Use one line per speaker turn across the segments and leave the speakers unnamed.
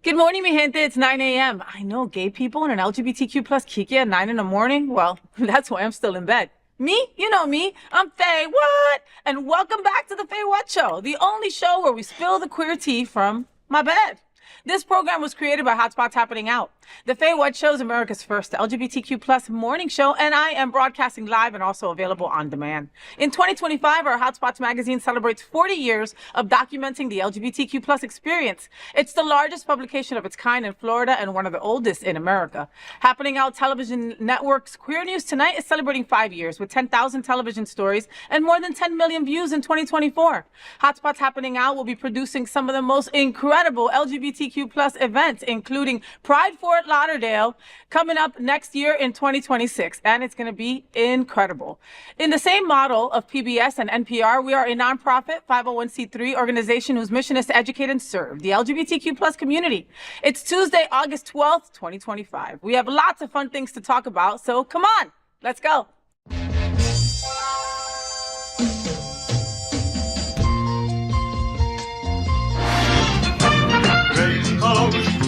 Good morning, mi gente. It's 9 a.m. I know, gay people and an LGBTQ plus Kiki at 9 in the morning. Well, that's why I'm still in bed. Me? You know me. I'm FayWhat. And welcome back to the FayWhat Show, the only show where we spill the queer tea from my bed. This program was created by Hotspots Happening Out. The FayWhat Show is America's first LGBTQ plus morning show, and I am broadcasting live and also available on demand. In 2025, our Hotspots magazine celebrates 40 years of documenting the LGBTQ plus experience. It's the largest publication of its kind in Florida and one of the oldest in America. Happening Out Television Network's Queer News Tonight is celebrating 5 years with 10,000 television stories and more than 10 million views in 2024. Hotspots Happening Out will be producing some of the most incredible LGBTQ plus events, including Pride Fort Lauderdale, coming up next year in 2026, and it's going to be incredible. In the same model of PBS and NPR, we are a nonprofit 501c3 organization whose mission is to educate and serve the LGBTQ plus community. It's Tuesday, August 12th, 2025. We have lots of fun things to talk about, so come on, let's go.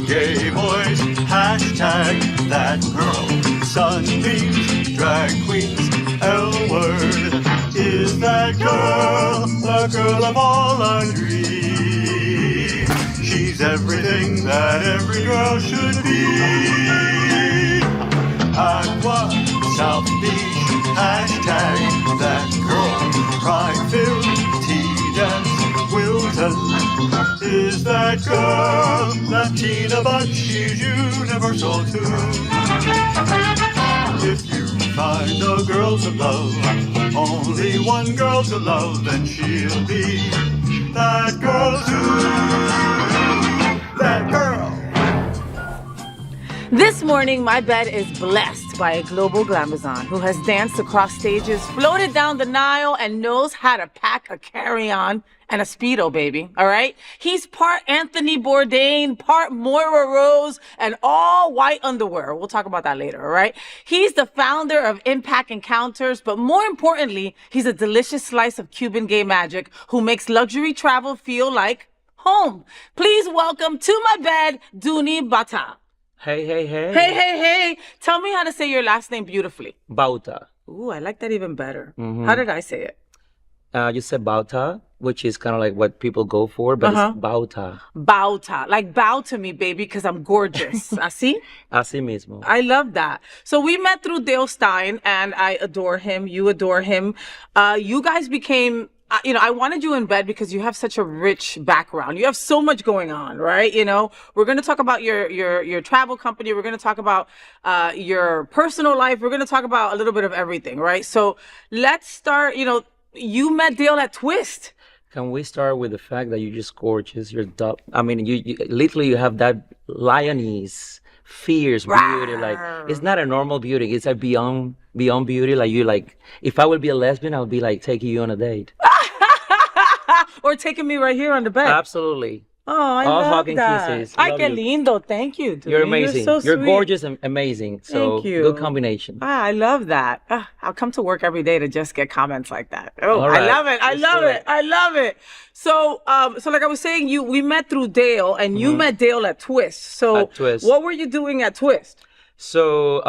Gay boys, hashtag that girl. Sunbeams, drag queens, L-word. Is that girl the girl of all our dreams? She's everything that every girl should be. Aqua, South Beach, hashtag that girl. Pride-filled, tea-dance, Wilton. Is that girl Latina, but she's universal too? If you find a girl to love, only one girl to love, then she'll be that girl too. That girl.
This morning, my bed is blessed by a global glamazon who has danced across stages, floated down the Nile, and knows how to pack a carry-on and a Speedo, baby, all right? He's part Anthony Bourdain, part Moira Rose, and all white underwear. We'll talk about that later, all right? He's the founder of Impact Encounters, but more importantly, he's a delicious slice of Cuban gay magic who makes luxury travel feel like home. Please welcome to my bed, Dooney Bata.
Hey, hey, hey.
Hey, hey, hey. Tell me how to say your last name beautifully.
Bauta.
Ooh, I like that even better. How did I say it?
You said Bauta, which is kind of like what people go for, but it's Bauta.
Bauta. Like bow to me, baby, because I'm gorgeous. Así?
Así mismo.
I love that. So we met through Dale Stein, and I adore him. You adore him. You guys became... I wanted you in bed because you have such a rich background. You have so much going on, right? We're going to talk about your travel company. We're going to talk about your personal life. We're going to talk about a little bit of everything, right? So let's start, you met Dale at Twist.
Can we start with the fact that you're just gorgeous? You're I mean, you literally you have that lioness, fierce beauty. Like, it's not a normal beauty. It's a beyond beauty. Like, if I would be a lesbian, I would be like taking you on a date.
Or taking me right here on the bed.
Absolutely.
Oh, I
all
love
hugging
that.
kisses.
Ay, qué lindo. Thank you, dude.
You're amazing.
You're so
You're
sweet.
gorgeous and amazing. So
Thank you.
Good combination.
I love that. I'll come to work every day to just get comments like that. Oh,
All right.
I love it. I
Let's
love
do
it.
it.
I love it. So like I was saying, we met through Dale, and you met Dale at Twist. So
At Twist.
What were you doing at Twist?
So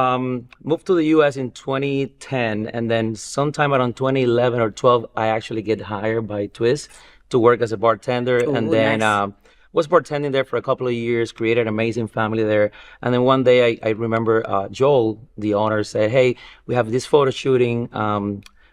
moved to the U.S. in 2010, and then sometime around 2011 or 12, I actually get hired by Twist to work as a bartender.
Ooh,
and then
nice.
Was bartending there for a couple of years, created an amazing family there. And then one day I remember Joel, the owner, said, hey, we have this photo shooting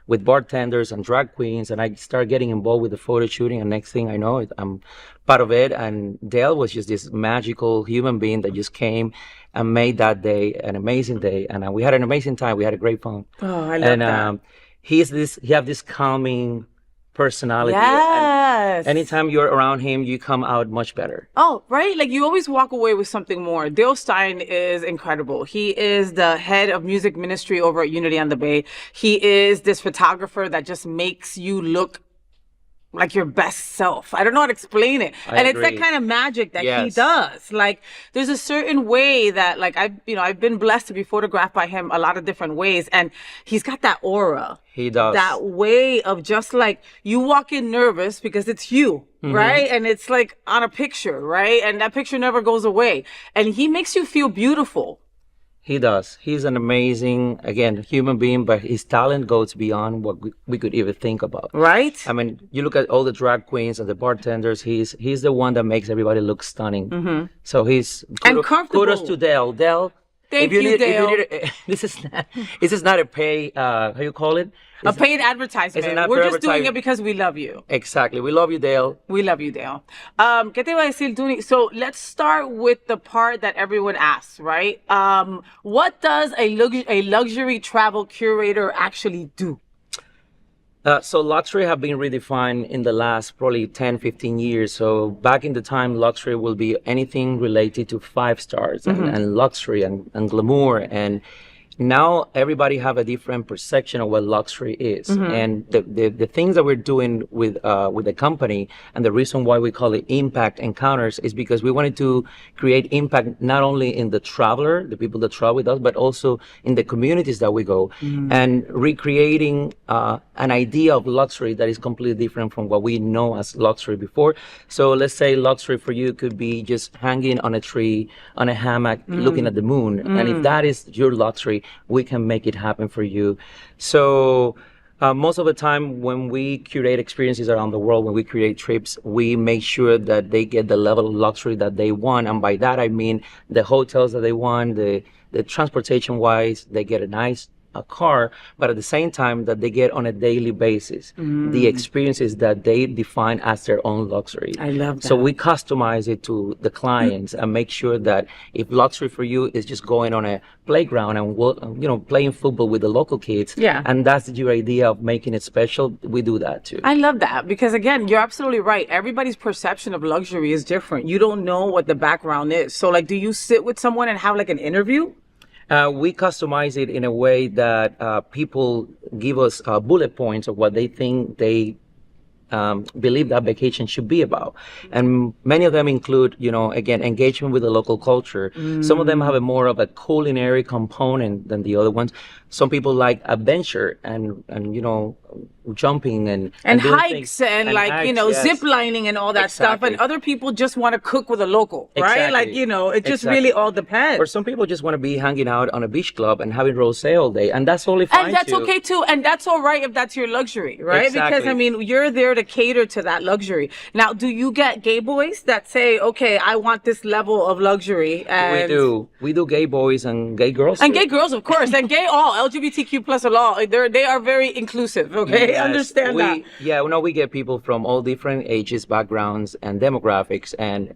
with bartenders and drag queens. And I started getting involved with the photo shooting. And next thing I know, I'm part of it. And Dale was just this magical human being that just came and made that day an amazing day. And we had an amazing time. We had a great fun.
Oh, I love that.
He have this calming personality.
Yes.
And anytime you're around him, you come out much better.
Oh, right. Like you always walk away with something more. Dale Stein is incredible. He is the head of music ministry over at Unity on the Bay. He is this photographer that just makes you look like your best self. I don't know how to explain it.
I
And it's that
agree.
kind of magic that he
Yes.
does. Like there's a certain way that like I've been blessed to be photographed by him a lot of different ways. And he's got that aura.
He does.
That way of just like you walk in nervous because it's you, right? And it's like on a picture, right? And that picture never goes away. And he makes you feel beautiful.
He does. He's an amazing, again, human being, but his talent goes beyond what we could even think about.
Right?
I mean, you look at all the drag queens and the bartenders. He's the one that makes everybody look stunning. So he's
And comfortable.
Kudos to Dell. Dell.
Thank you, Dale.
This is not a pay. How you call it?
A paid advertisement.
It's not
We're
for
just doing
advertising.
it because we love you.
Exactly. We love you, Dale.
We love you, Dale. ¿Qué te iba a decir, Duni? So let's start with the part that everyone asks, right? What does a luxury travel curator actually do?
So luxury have been redefined in the last probably 10, 15 years. So back in the time, luxury will be anything related to 5 stars and luxury and glamour. And now everybody have a different perception of what luxury is. And the things that we're doing with the company and the reason why we call it Impact Encounters is because we wanted to create impact not only in the traveler, the people that travel with us, but also in the communities that we go and recreating an idea of luxury that is completely different from what we know as luxury before. So let's say luxury for you could be just hanging on a tree, on a hammock, looking at the moon. And if that is your luxury, we can make it happen for you. So most of the time when we curate experiences around the world, when we create trips, we make sure that they get the level of luxury that they want. And by that, I mean the hotels that they want, the transportation wise, they get a nice car, but at the same time that they get on a daily basis, the experiences that they define as their own luxury.
I love that.
So we customize it to the clients and make sure that if luxury for you is just going on a playground and playing football with the local kids, and that's your idea of making it special, we do that too.
I love that because again, you're absolutely right. Everybody's perception of luxury is different. You don't know what the background is. So like, do you sit with someone and have like an interview?
We customize it in a way that people give us bullet points of what they think they believe that vacation should be about. And many of them include, again, engagement with the local culture. Some of them have a more of a culinary component than the other ones. Some people like adventure and jumping and doing
hikes
things.
and like,
hikes, yes.
zip lining and all that stuff. And other people just want to cook with a local, right?
Exactly.
Like, it just really all depends.
Or some people just want to be hanging out on a beach club and having rosé all day. And that's totally fine
And that's
too.
okay too. And that's all right if that's your luxury, right?
Exactly.
Because, I mean, you're there to cater to that luxury. Now, do you get gay boys that say, okay, I want this level of luxury? And
We do. We do gay boys and gay girls.
And
too.
gay girls, of course, and gay all LGBTQ plus all. They are very inclusive. Okay,
Yes.
understand that.
Yeah, we get people from all different ages, backgrounds, and demographics. And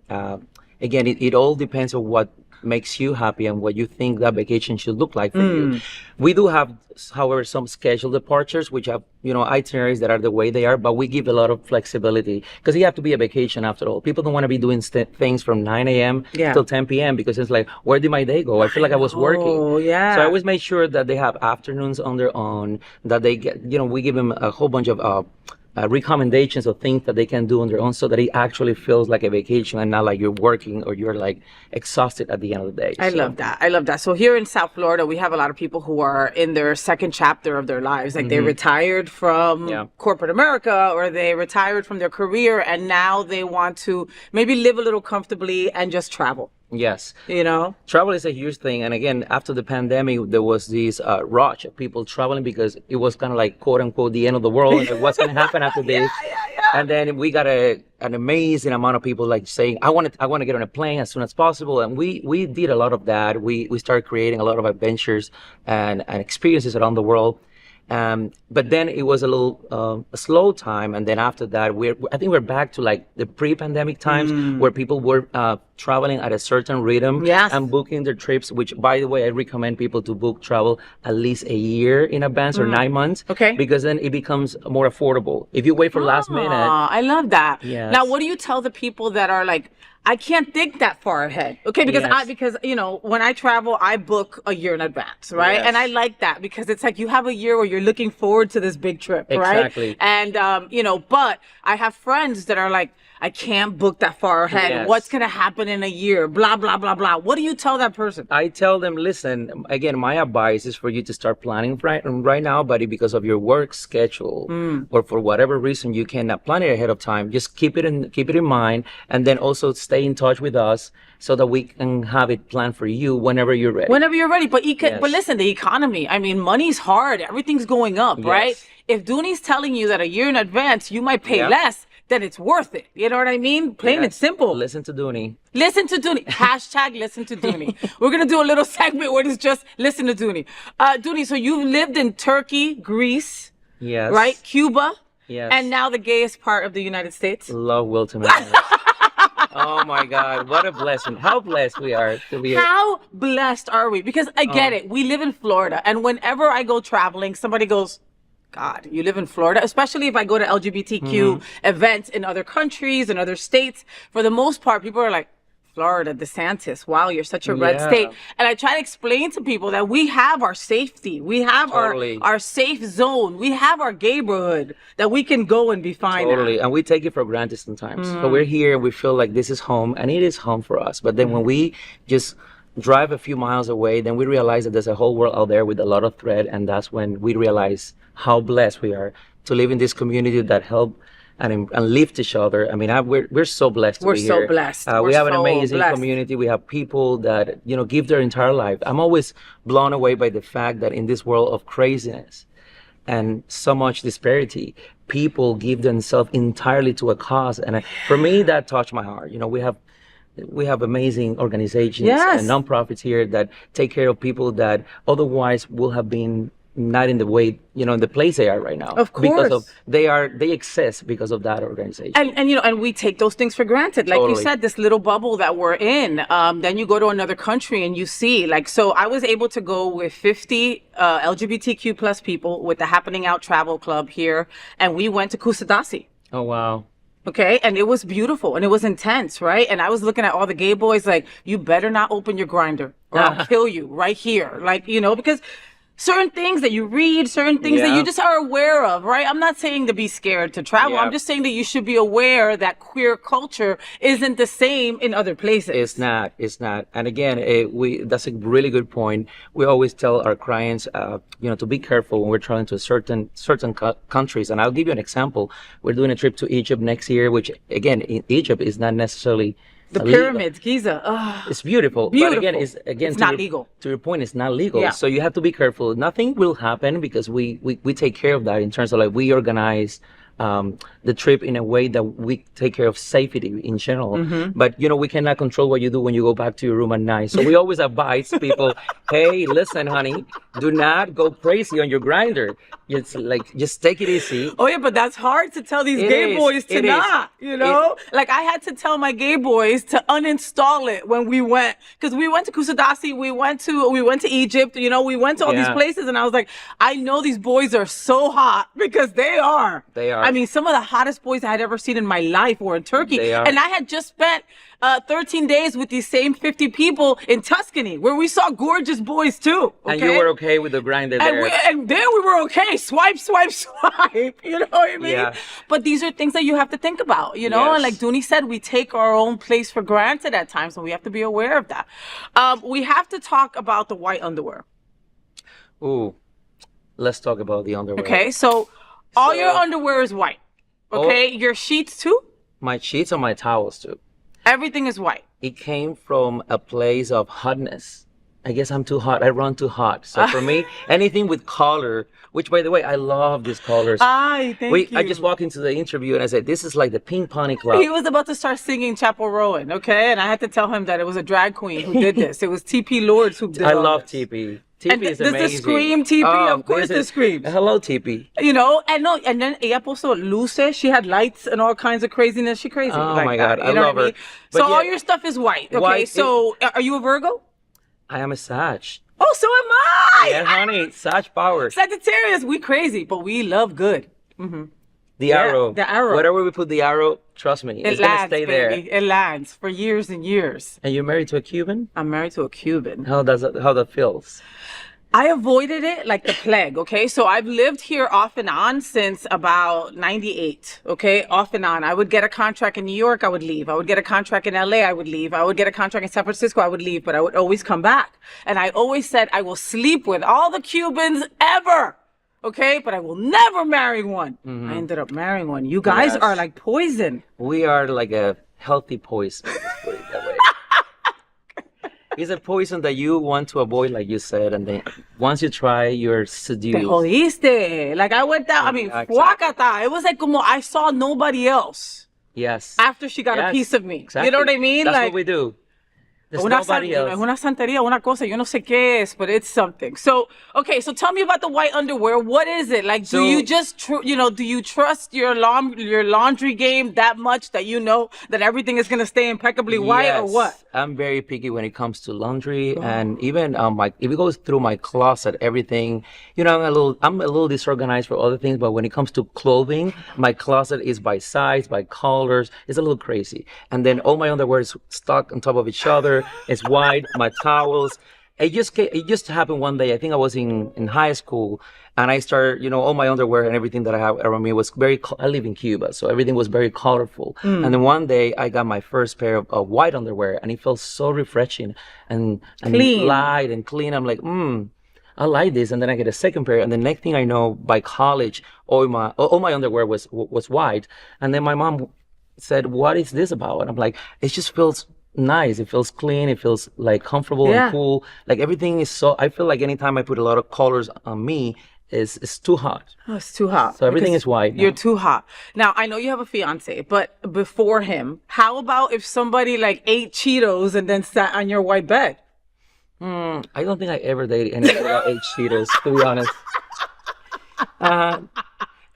again, it all depends on what makes you happy and what you think that vacation should look like for you. We do have, however, some scheduled departures, which have, itineraries that are the way they are, but we give a lot of flexibility because you have to be a vacation after all. People don't want to be doing things from 9 a.m. till 10 p.m. because it's like, where did my day go? I feel like I was working.
Oh, yeah.
So I always make sure that they have afternoons on their own, that they get, we give them a whole bunch of recommendations of things that they can do on their own so that it actually feels like a vacation and not like you're working or you're like exhausted at the end of the day.
I love that. So here in South Florida, we have a lot of people who are in their second chapter of their lives. Like they retired from corporate America or they retired from their career and now they want to maybe live a little comfortably and just travel.
Yes.
Travel
is a huge thing. And again, after the pandemic, there was this rush of people traveling because it was kind of like, quote unquote, the end of the world. And what's going to happen after this? And then we got an amazing amount of people like saying, I want to get on a plane as soon as possible. And we did a lot of that. We started creating a lot of adventures and experiences around the world. But then it was a little a slow time, and then after that, I think we're back to like the pre-pandemic times where people were traveling at a certain rhythm and booking their trips. Which, by the way, I recommend people to book travel at least a year in advance or 9 months, because then it becomes more affordable. If you wait for last minute,
I love that.
Yes.
Now, what do you tell the people that are like, I can't think that far ahead. Okay, because
Yes.
because you know, when I travel, I book a year in advance, right?
Yes.
And I like that because it's like you have a year where you're looking forward to this big trip, right?
Exactly.
And you know, but I have friends that are like, I can't book that far ahead.
Yes.
What's gonna happen in a year? Blah blah blah blah. What do you tell that person?
I tell them, listen, again, my advice is for you to start planning right now, buddy, because of your work schedule or for whatever reason you cannot plan it ahead of time. Just keep it in mind, and then also stay in touch with us so that we can have it planned for you whenever you're ready.
Whenever you're ready. But
Yes.
but listen, the economy. I mean, money's hard. Everything's going up, right?
Yes.
If Dooney's telling you that a year in advance you might pay
Yeah.
less, then it's worth it. You know what I mean? Plain and
Yes.
simple.
Listen to Dooney.
Listen to Dooney. Hashtag listen to Dooney. We're going to do a little segment where it's just listen to Dooney. Dooney, so you've lived in Turkey, Greece,
Yes.
right? Cuba.
Yes.
And now the gayest part of the United States.
Love Wilton. Oh my God, what a blessing. How blessed we are to be here.
How blessed are we? Because I get it. We live in Florida. And whenever I go traveling, somebody goes, God, you live in Florida, especially if I go to LGBTQ events in other countries and other states. For the most part, people are like, Florida, DeSantis, wow, you're such a red
Yeah.
state. And I try to explain to people that we have our safety. We have
Totally.
our safe zone. We have our neighborhood that we can go and be fine
Totally.
at.
And we take it for granted sometimes. So we're here and we feel like this is home, and it is home for us. But then when we just drive a few miles away, then we realize that there's a whole world out there with a lot of threat. And that's when we realize how blessed we are to live in this community that help and lift each other. I mean, we're so blessed to
We're
be
so
here.
blessed.
We
We're
have an
so
amazing
blessed.
community. We have people that, you know, give their entire life. I'm always blown away by the fact that in this world of craziness and so much disparity, people give themselves entirely to a cause. And for me, that touched my heart. You know, we have amazing organizations
Yes.
and nonprofits here that take care of people that otherwise will have been not in the way, you know, in the place they are right now.
Of
Because
course.
they exist because of that organization.
And you know, and we take those things for granted. Like you
Totally.
said, this little bubble that we're in. Then you go to another country and you see, like, so I was able to go with 50 LGBTQ plus people with the Happening Out Travel Club here, and we went to Kusadasi.
Oh, wow.
Okay, and it was beautiful and it was intense, right? And I was looking at all the gay boys like, you better not open your grinder or I'll kill you right here. Like, you know, because certain things that you read, certain things that
Yeah.
you just are aware of, right? I'm not saying to be scared to travel.
Yeah.
I'm just saying that you should be aware that queer culture isn't the same in other places.
It's not. And again, that's a really good point. We always tell our clients, you know, to be careful when we're traveling to certain countries. And I'll give you an example. We're doing a trip to Egypt next year, which again, in Egypt is not necessarily
The
illegal.
pyramids, Giza. Ugh.
It's beautiful. But
Beautiful.
again, it's
It's not legal.
To your point, it's not legal.
Yeah.
So you have to be careful. Nothing will happen because we take care of that in terms of like we organize the trip in a way that we take care of safety in general.
Mm-hmm.
But you know, we cannot control what you do when you go back to your room at night. So we always advise people, hey, listen, honey, do not go crazy on your grinder. It's like just take it easy.
Oh yeah, but that's hard to tell these
It
gay
is.
boys to
It is.
not, you know? Like I had to tell my gay boys to uninstall it when we went, because we went to Kusadasi, we went to Egypt, you know, we went to all these
Yeah.
places, and I was like, I know these boys are so hot because they are.
They are.
I mean, some of the hottest boys I had ever seen in my life were in Turkey.
They are.
And I had just spent 13 days with these same 50 people in Tuscany, where we saw gorgeous boys too.
And you were okay with the grinder there.
And there we were okay. Swipe, swipe, swipe. You know what I mean?
Yeah.
But these are things that you have to think about, you know?
Yes.
And like Dooney said, we take our own place for granted at times, and we have to be aware of that. We have to talk about the white underwear.
Ooh, let's talk about the underwear.
Okay? So all your underwear is white. Okay? Your sheets too?
My sheets and my towels too.
Everything is white.
It came from a place of hotness. I guess I'm too hot. I run too hot. So for me, anything with color, which by the way, I love these colors.
Thank you.
I just walked into the interview and I said, this is like the Pink Pony Club.
He was about to start singing Chapel Rowan, okay? And I had to tell him that it was a drag queen who did this. It was TP Lords who did
I
all
love
this.
TP.
And
TP is
does the
amazing.
scream TP? Of course
this
the scream.
Hello, TP.
You know, and then ella puso luces. She had lights and all kinds of craziness. She crazy.
Oh
like
my
that,
God,
you
I
know
love
what I
her.
mean?
But
So
yeah,
all your stuff is white. Okay,
white
so are you a Virgo?
I am a Sag.
Oh, so am I.
Yeah, honey, Sag power.
Sagittarius, we crazy, but we love good.
The arrow.
The arrow.
Wherever we put the arrow, trust me, it's going to stay there.
It lands for years and years.
And you're married to a Cuban?
I'm married to a Cuban.
How that feels?
I avoided it like the plague, okay? So I've lived here off and on since about 98, okay? Off and on. I would get a contract in New York, I would leave. I would get a contract in LA, I would leave. I would get a contract in San Francisco, I would leave, but I would always come back. And I always said, I will sleep with all the Cubans ever, okay? But I will never marry one. I ended up marrying one. You guys are like poison.
We are like a healthy poison, let's put it that way. It's a poison that you want to avoid, like you said, and then once you try, you're seduced.
Te jodiste. Like I went down,
Exactly.
fuacata. It was like como I saw nobody else
Yes.
after she got a piece of me.
Exactly.
You know what I mean?
That's
like,
what we do. There's
una
nobody else.
Es una santería, una cosa, yo no sé qué es, but it's something. So, okay, so tell me about the white underwear. What is it? Like, do you just, do you trust your laundry game that much that you know that everything is going to stay impeccably white or what?
I'm very picky when it comes to laundry, and even if it goes through my closet, everything, I'm a little disorganized for other things, but when it comes to clothing, my closet is by size, by colors. It's a little crazy. And then all my underwear is stuck on top of each other. It's white, my towels. It just happened one day. I think I was in high school, and I started, all my underwear and everything that I have around me was I live in Cuba, so everything was very colorful. And then one day I got my first pair of white underwear, and it felt so refreshing and
clean.
Light and clean. I'm like, I like this. And then I get a second pair, and the next thing I know, by college, all my underwear was white. And then my mom said, "What is this about?" And I'm like, "It just feels nice. It feels clean. It feels like comfortable and cool. Like everything is so." I feel like anytime I put a lot of colors on me, it's too hot.
Oh, it's too hot.
So everything is white now.
You're too hot. Now, I know you have a fiance, but before him, how about if somebody like ate Cheetos and then sat on your white bed?
I don't think I ever dated anybody that ate Cheetos, to be honest.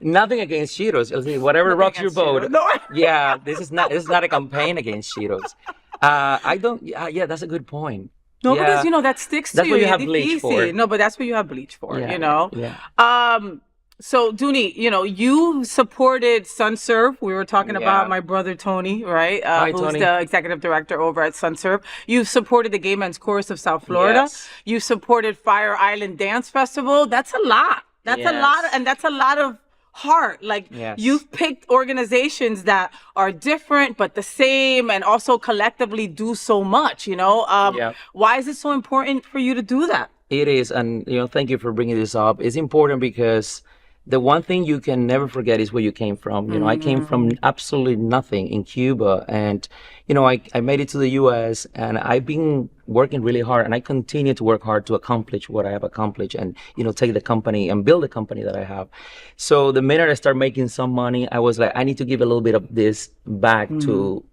Nothing against Cheetos. Whatever rocks your boat.
No.
Yeah, this is not a campaign against Cheetos. I don't. Yeah, that's a good point.
No, because that sticks to
that's
you.
What you have bleach for.
No, but that's what you have bleach for.
Yeah.
So Dooney, you supported SunServe. We were talking about my brother Tony, right? Who's
Tony.
the executive director over at SunServe. You've supported the Gay Men's Chorus of South Florida.
Yes.
You supported Fire Island Dance Festival. That's a lot. That's a lot, and that's a lot of heart. Like you've picked organizations that are different but the same, and also collectively do so much. Why is it so important for you to do that?
It is, and thank you for bringing this up. It's important because the one thing you can never forget is where you came from. I came from absolutely nothing in Cuba, and I made it to the U.S. and I've been working really hard, and I continue to work hard to accomplish what I have accomplished, and take the company and build the company that I have. So the minute I start making some money, I was like, I need to give a little bit of this back to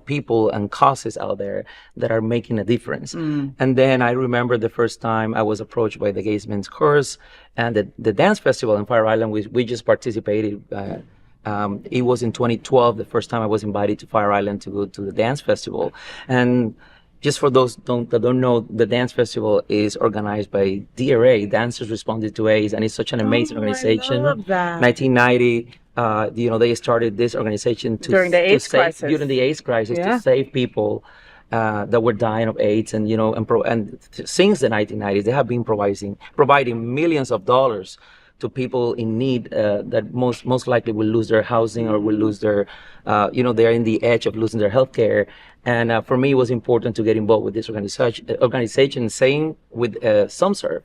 people and causes out there that are making a difference. And then I remember the first time I was approached by the Gay Men's Chorus and the dance festival in Fire Island. We just participated. It was in 2012, the first time I was invited to Fire Island to go to the dance festival. And just for those that don't know, the dance festival is organized by DRA, Dancers Responding to AIDS, and it's such an amazing organization.
I love that.
1990. They started this organization
during the AIDS crisis.
During the AIDS crisis, to save people that were dying of AIDS, and since the 1990s, they have been providing millions of dollars to people in need that most likely will lose their housing or will lose their, they're in the edge of losing their health care. And for me, it was important to get involved with this organization. Same with SunServe.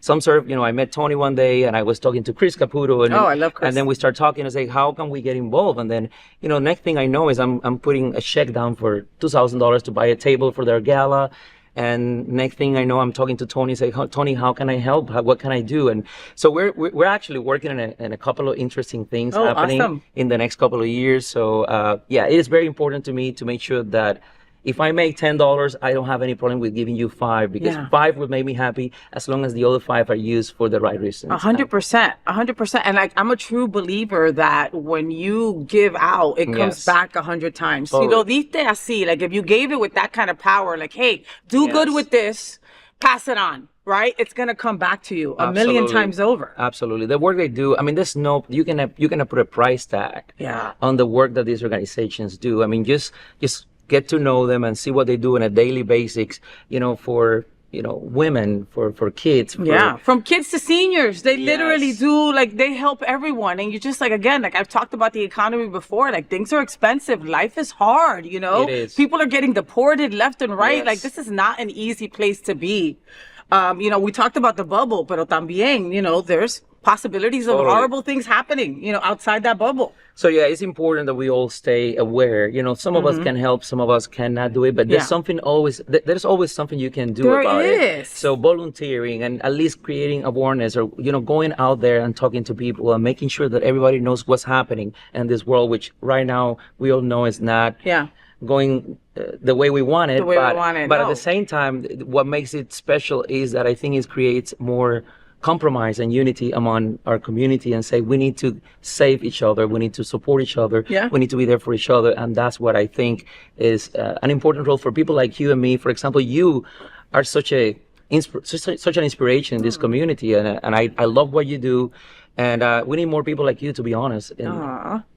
SunServe. I met Tony one day, and I was talking to Chris Caputo. And,
I love Chris.
And then we start talking and say, how can we get involved? And then, next thing I know is I'm putting a check down for $2,000 to buy a table for their gala. And next thing I know, I'm talking to Tony, say, Tony, how can I help? What can I do? And so we're actually working in a couple of interesting things happening in the next couple of years. So it is very important to me to make sure that if I make $10, I don't have any problem with giving you $5, because $5 would make me happy as long as the other $5 are used for the right reasons.
100%, 100%. And I'm a true believer that when you give out, it comes back 100 times.
Totally.
Si lo diste así, like if you gave it with that kind of power, like, hey, do good with this, pass it on, right? It's gonna come back to you a million times over.
Absolutely. The work they do, I mean, there's no, you can put a price tag on the work that these organizations do. I mean, just get to know them and see what they do on a daily basis, for women, for kids.
From kids to seniors, they literally do, like, they help everyone. And you just, like, again, like I've talked about the economy before, like things are expensive. Life is hard,
It is.
People are getting deported left and right.
Yes.
Like, this is not an easy place to be. We talked about the bubble, pero también, there's possibilities of horrible things happening, outside that bubble.
So yeah, it's important that we all stay aware. Some of us can help, some of us cannot do it, but there's there's always something you can do about it. So volunteering and at least creating awareness, or going out there and talking to people and making sure that everybody knows what's happening in this world, which right now we all know is not going the way we want it. But at the same time, what makes it special is that I think it creates more compromise and unity among our community, and say we need to save each other, we need to support each other, we need to be there for each other. And that's what I think is an important role for people like you and me. For example, you are such an inspiration in this community, and I love what you do. And we need more people like you, to be honest.
Thank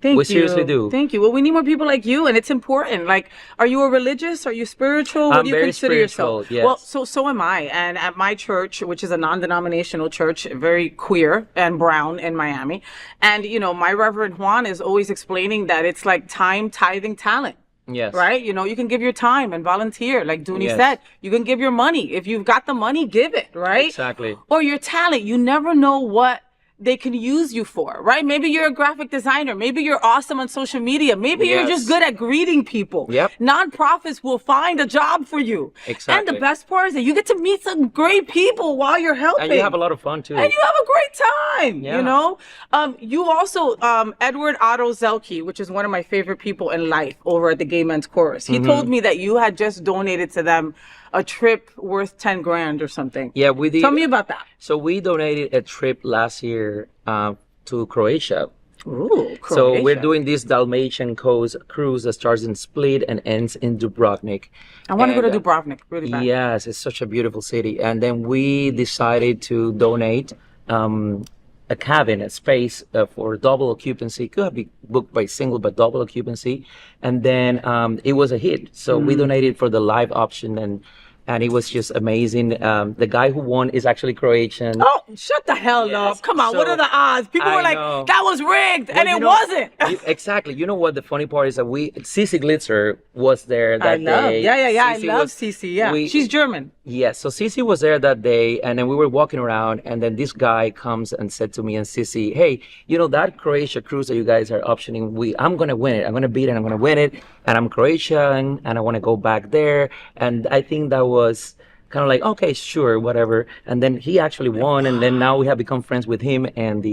you.
We seriously do.
Thank you. Well, we need more people like you, and it's important. Like, are you a religious? Are you spiritual? What do you consider yourself?
Yes.
Well, so am I. And at my church, which is a non-denominational church, very queer and brown in Miami, and my Reverend Juan is always explaining that it's like time, tithing, talent.
Yes.
Right? You can give your time and volunteer. Like Dooney said, you can give your money. If you've got the money, give it, right?
Exactly.
Or your talent. You never know what they can use you for, right? Maybe you're a graphic designer. Maybe you're awesome on social media. Maybe you're just good at greeting people.
Yep.
Nonprofits will find a job for you.
Exactly.
And the best part is that you get to meet some great people while you're helping.
And you have a lot of fun too.
And you have a great time,
Yeah.
You also, Edward Otto Zelke, which is one of my favorite people in life over at the Gay Men's Chorus. He told me that you had just donated to them a trip worth 10 grand or something.
Yeah, we did.
Tell me about that.
So we donated a trip last year to Croatia.
Ooh, Croatia.
So we're doing this Dalmatian cruise that starts in Split and ends in Dubrovnik.
I want to go to Dubrovnik really bad.
Yes, it's such a beautiful city. And then we decided to donate a cabin, a space for double occupancy. Could have been booked by single, but double occupancy. And then it was a hit. So we donated for the live option, and it was just amazing. The guy who won is actually Croatian.
Oh, shut the hell up. Come on, what are the odds? People were like, that was rigged, and it wasn't.
Exactly. You know what the funny part is that Cece Glitzer was there that day.
Yeah. I love Cece, yeah. She's German.
Yes, so Cece was there that day, and then we were walking around, and then this guy comes and said to me and Cece, hey, that Croatia cruise that you guys are optioning, I'm going to win it. I'm going to beat it, I'm going to win it, and I'm Croatian, and I want to go back there. And I think that was kind of like, okay, sure, whatever. And then he actually won, and then now we have become friends with him and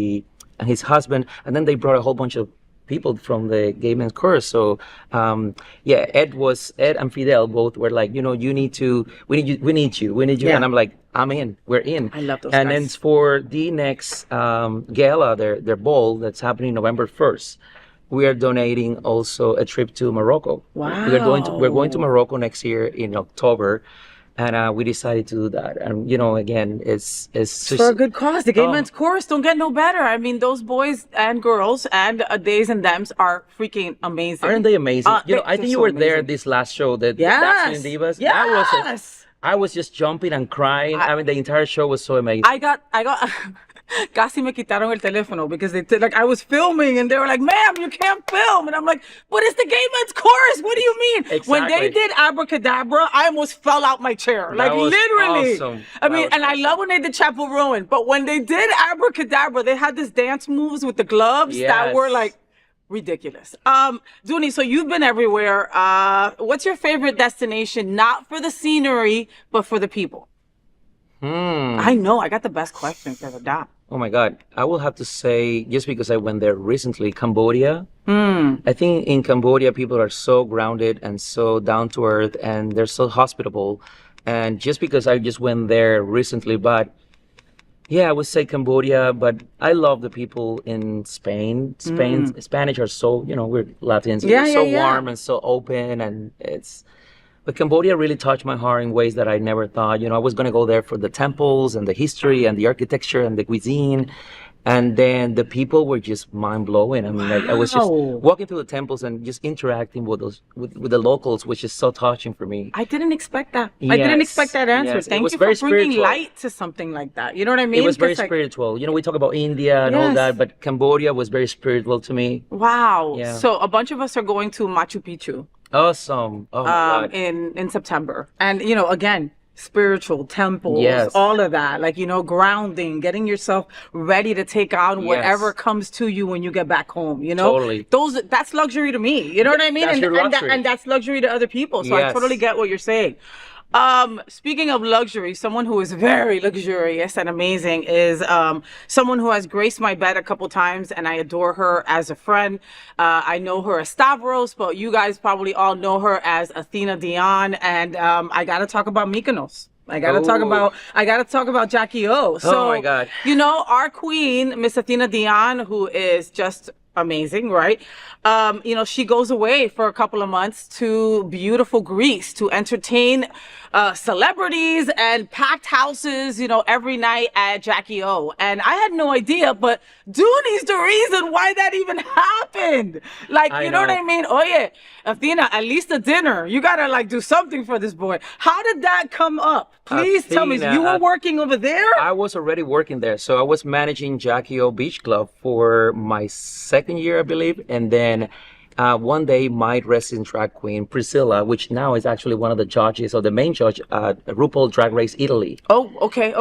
his husband, and then they brought a whole bunch of people from the Gay Men's Chorus. So Ed and Fidel both were like, we need you.
Yeah.
And I'm like, I'm in, we're in.
I love those
and
guys.
then for the next gala, their ball that's happening November 1st, we are donating also a trip to Morocco.
Wow.
We're going to Morocco next year in October. And we decided to do that. And, again, it's
for a good cause. The Gay Men's Chorus don't get no better. I mean, those boys and girls and Days and Thems are freaking amazing.
Aren't they amazing? I think you were there
amazing.
this last show, the
Yes.
Dancing Divas.
Yes.
I was just jumping and crying. I mean, the entire show was so amazing.
I got casi me quitaron el teléfono because I was filming and they were like, ma'am, you can't film. And I'm like, but it's the Gay Men's Chorus. What do you mean?
Exactly.
When they did Abracadabra, I almost fell out my chair.
That was
literally.
awesome.
I mean, and I love when they did Chapel Ruin, but when they did Abracadabra, they had this dance moves with the gloves that were like ridiculous. Dooney, so you've been everywhere. What's your favorite destination? Not for the scenery, but for the people. I know. I got the best question for the
Oh my God. I will have to say, just because I went there recently, Cambodia. I think in Cambodia, people are so grounded and so down to earth, and they're so hospitable. And just because I just went there recently, but yeah, I would say Cambodia, but I love the people in Spain. Spanish are so, we're Latins. We're so warm and so open, and it's But Cambodia really touched my heart in ways that I never thought. I was going to go there for the temples and the history and the architecture and the cuisine. And then the people were just mind blowing. I mean, like, I was just walking through the temples and just interacting with with the locals, which is so touching for me.
I didn't expect that. I didn't expect that answer.
Yes.
Thank you for bringing light to something like that. You know what I mean?
It was very spiritual. We talk about India and all that, but Cambodia was very spiritual to me.
Wow.
Yeah.
So a bunch of us are going to Machu Picchu.
Awesome. Oh my God.
In September. And, again, spiritual temples,
Yes.
all of that, like, grounding, getting yourself ready to take on whatever comes to you when you get back home,
Totally.
That's luxury to me. You know what I mean?
That's your luxury.
And that's luxury to other people. So I totally get what you're saying. Speaking of luxury, someone who is very luxurious and amazing is someone who has graced my bed a couple times, and I adore her as a friend. I know her as Stavros, but you guys probably all know her as Athena Dion, and I gotta talk about Mykonos. I gotta talk about Jackie O. So,
oh my God.
Our queen, Miss Athena Dion, who is just amazing, right? She goes away for a couple of months to beautiful Greece to entertain celebrities and packed houses, every night at Jackie O. And I had no idea, but Dooney's the reason why that even happened. Like, you know what I mean? Oh yeah, Athena, at least a dinner. You gotta do something for this boy. How did that come up? Please tell me. You were working over there?
I was already working there. So I was managing Jackie O Beach Club for my second year, I believe. And then one day, my resident drag queen, Priscilla, which now is actually one of the judges or the main judge at RuPaul Drag Race Italy.
Oh, okay.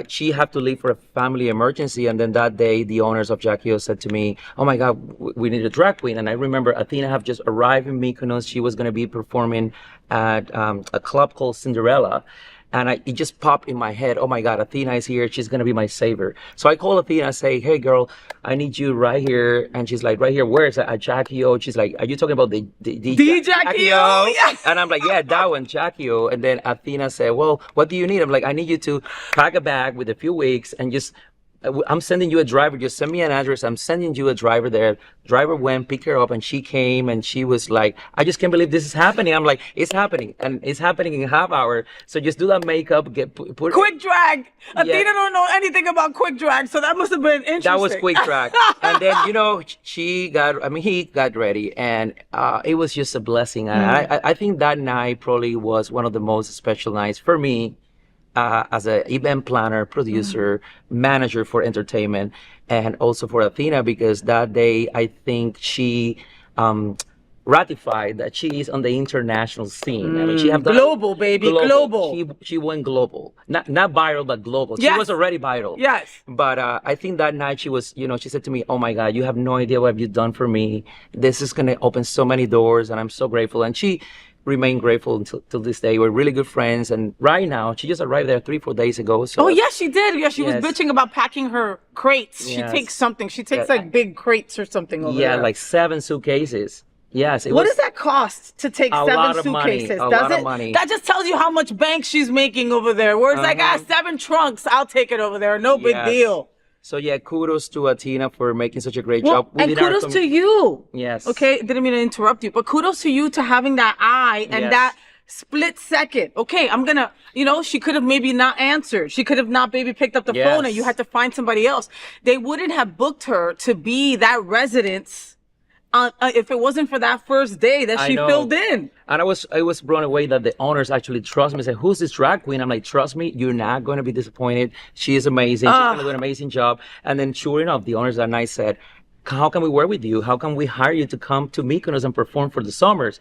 She had to leave for a family emergency. And then that day, the owners of Jackie O said to me, oh my God, we need a drag queen. And I remember Athena have just arrived in Mykonos. She was going to be performing at a club called Cinderella. And it just popped in my head, oh my God, Athena is here. She's going to be my savior. So I call Athena and say, hey, girl, I need you right here. And she's like, right here, where is it? At Jackie O. She's like, are you talking about the
Jackie O? Yeah.
And I'm like, yeah, that one, Jackie O. And then Athena said, well, what do you need? I'm like, I need you to pack a bag with a few weeks and just, I'm sending you a driver. Just send me an address. I'm sending you a driver there. Driver went, picked her up, and she came, and she was like, I just can't believe this is happening. I'm like, it's happening, and it's happening in a half hour. So just do that makeup, put
quick drag. Athena don't know anything about quick drag, so that must have been interesting.
That was quick drag. And then, he got ready, and it was just a blessing. And I think that night probably was one of the most special nights for me. As an event planner, producer, manager for entertainment, and also for Athena, because that day I think she ratified that she is on the international scene. I mean, she have
global, baby, global.
She went global, not viral, but global.
Yes.
She was already viral.
Yes.
But I think that night she was, she said to me, "Oh my God, you have no idea what you've done for me. This is gonna open so many doors, and I'm so grateful." And she remain grateful until this day. We're really good friends, and right now she just arrived there 3-4 days ago. So
she did. Yeah, she was bitching about packing her crates. She takes something. She takes like big crates or something over there.
Yeah, like 7 suitcases. Yes.
What does that cost to take 7 suitcases?
A lot of money.
That just tells you how much bank she's making over there. Where it's like, 7 trunks, I'll take it over there. No big deal.
So kudos to Athena for making such a great job.
And kudos to you.
Yes.
Okay, didn't mean to interrupt you, but kudos to you to having that eye and that split second. Okay, I'm gonna, she could have maybe not answered. She could have not maybe picked up the phone, and you had to find somebody else. They wouldn't have booked her to be that residence if it wasn't for that first day that she filled in.
And I was blown away that the owners actually trust me. Say, who's this drag queen? I'm like, trust me, you're not going to be disappointed. She is amazing. She's going to do an amazing job. And then sure enough, the owners that night said, how can we work with you? How can we hire you to come to Mykonos and perform for the summers?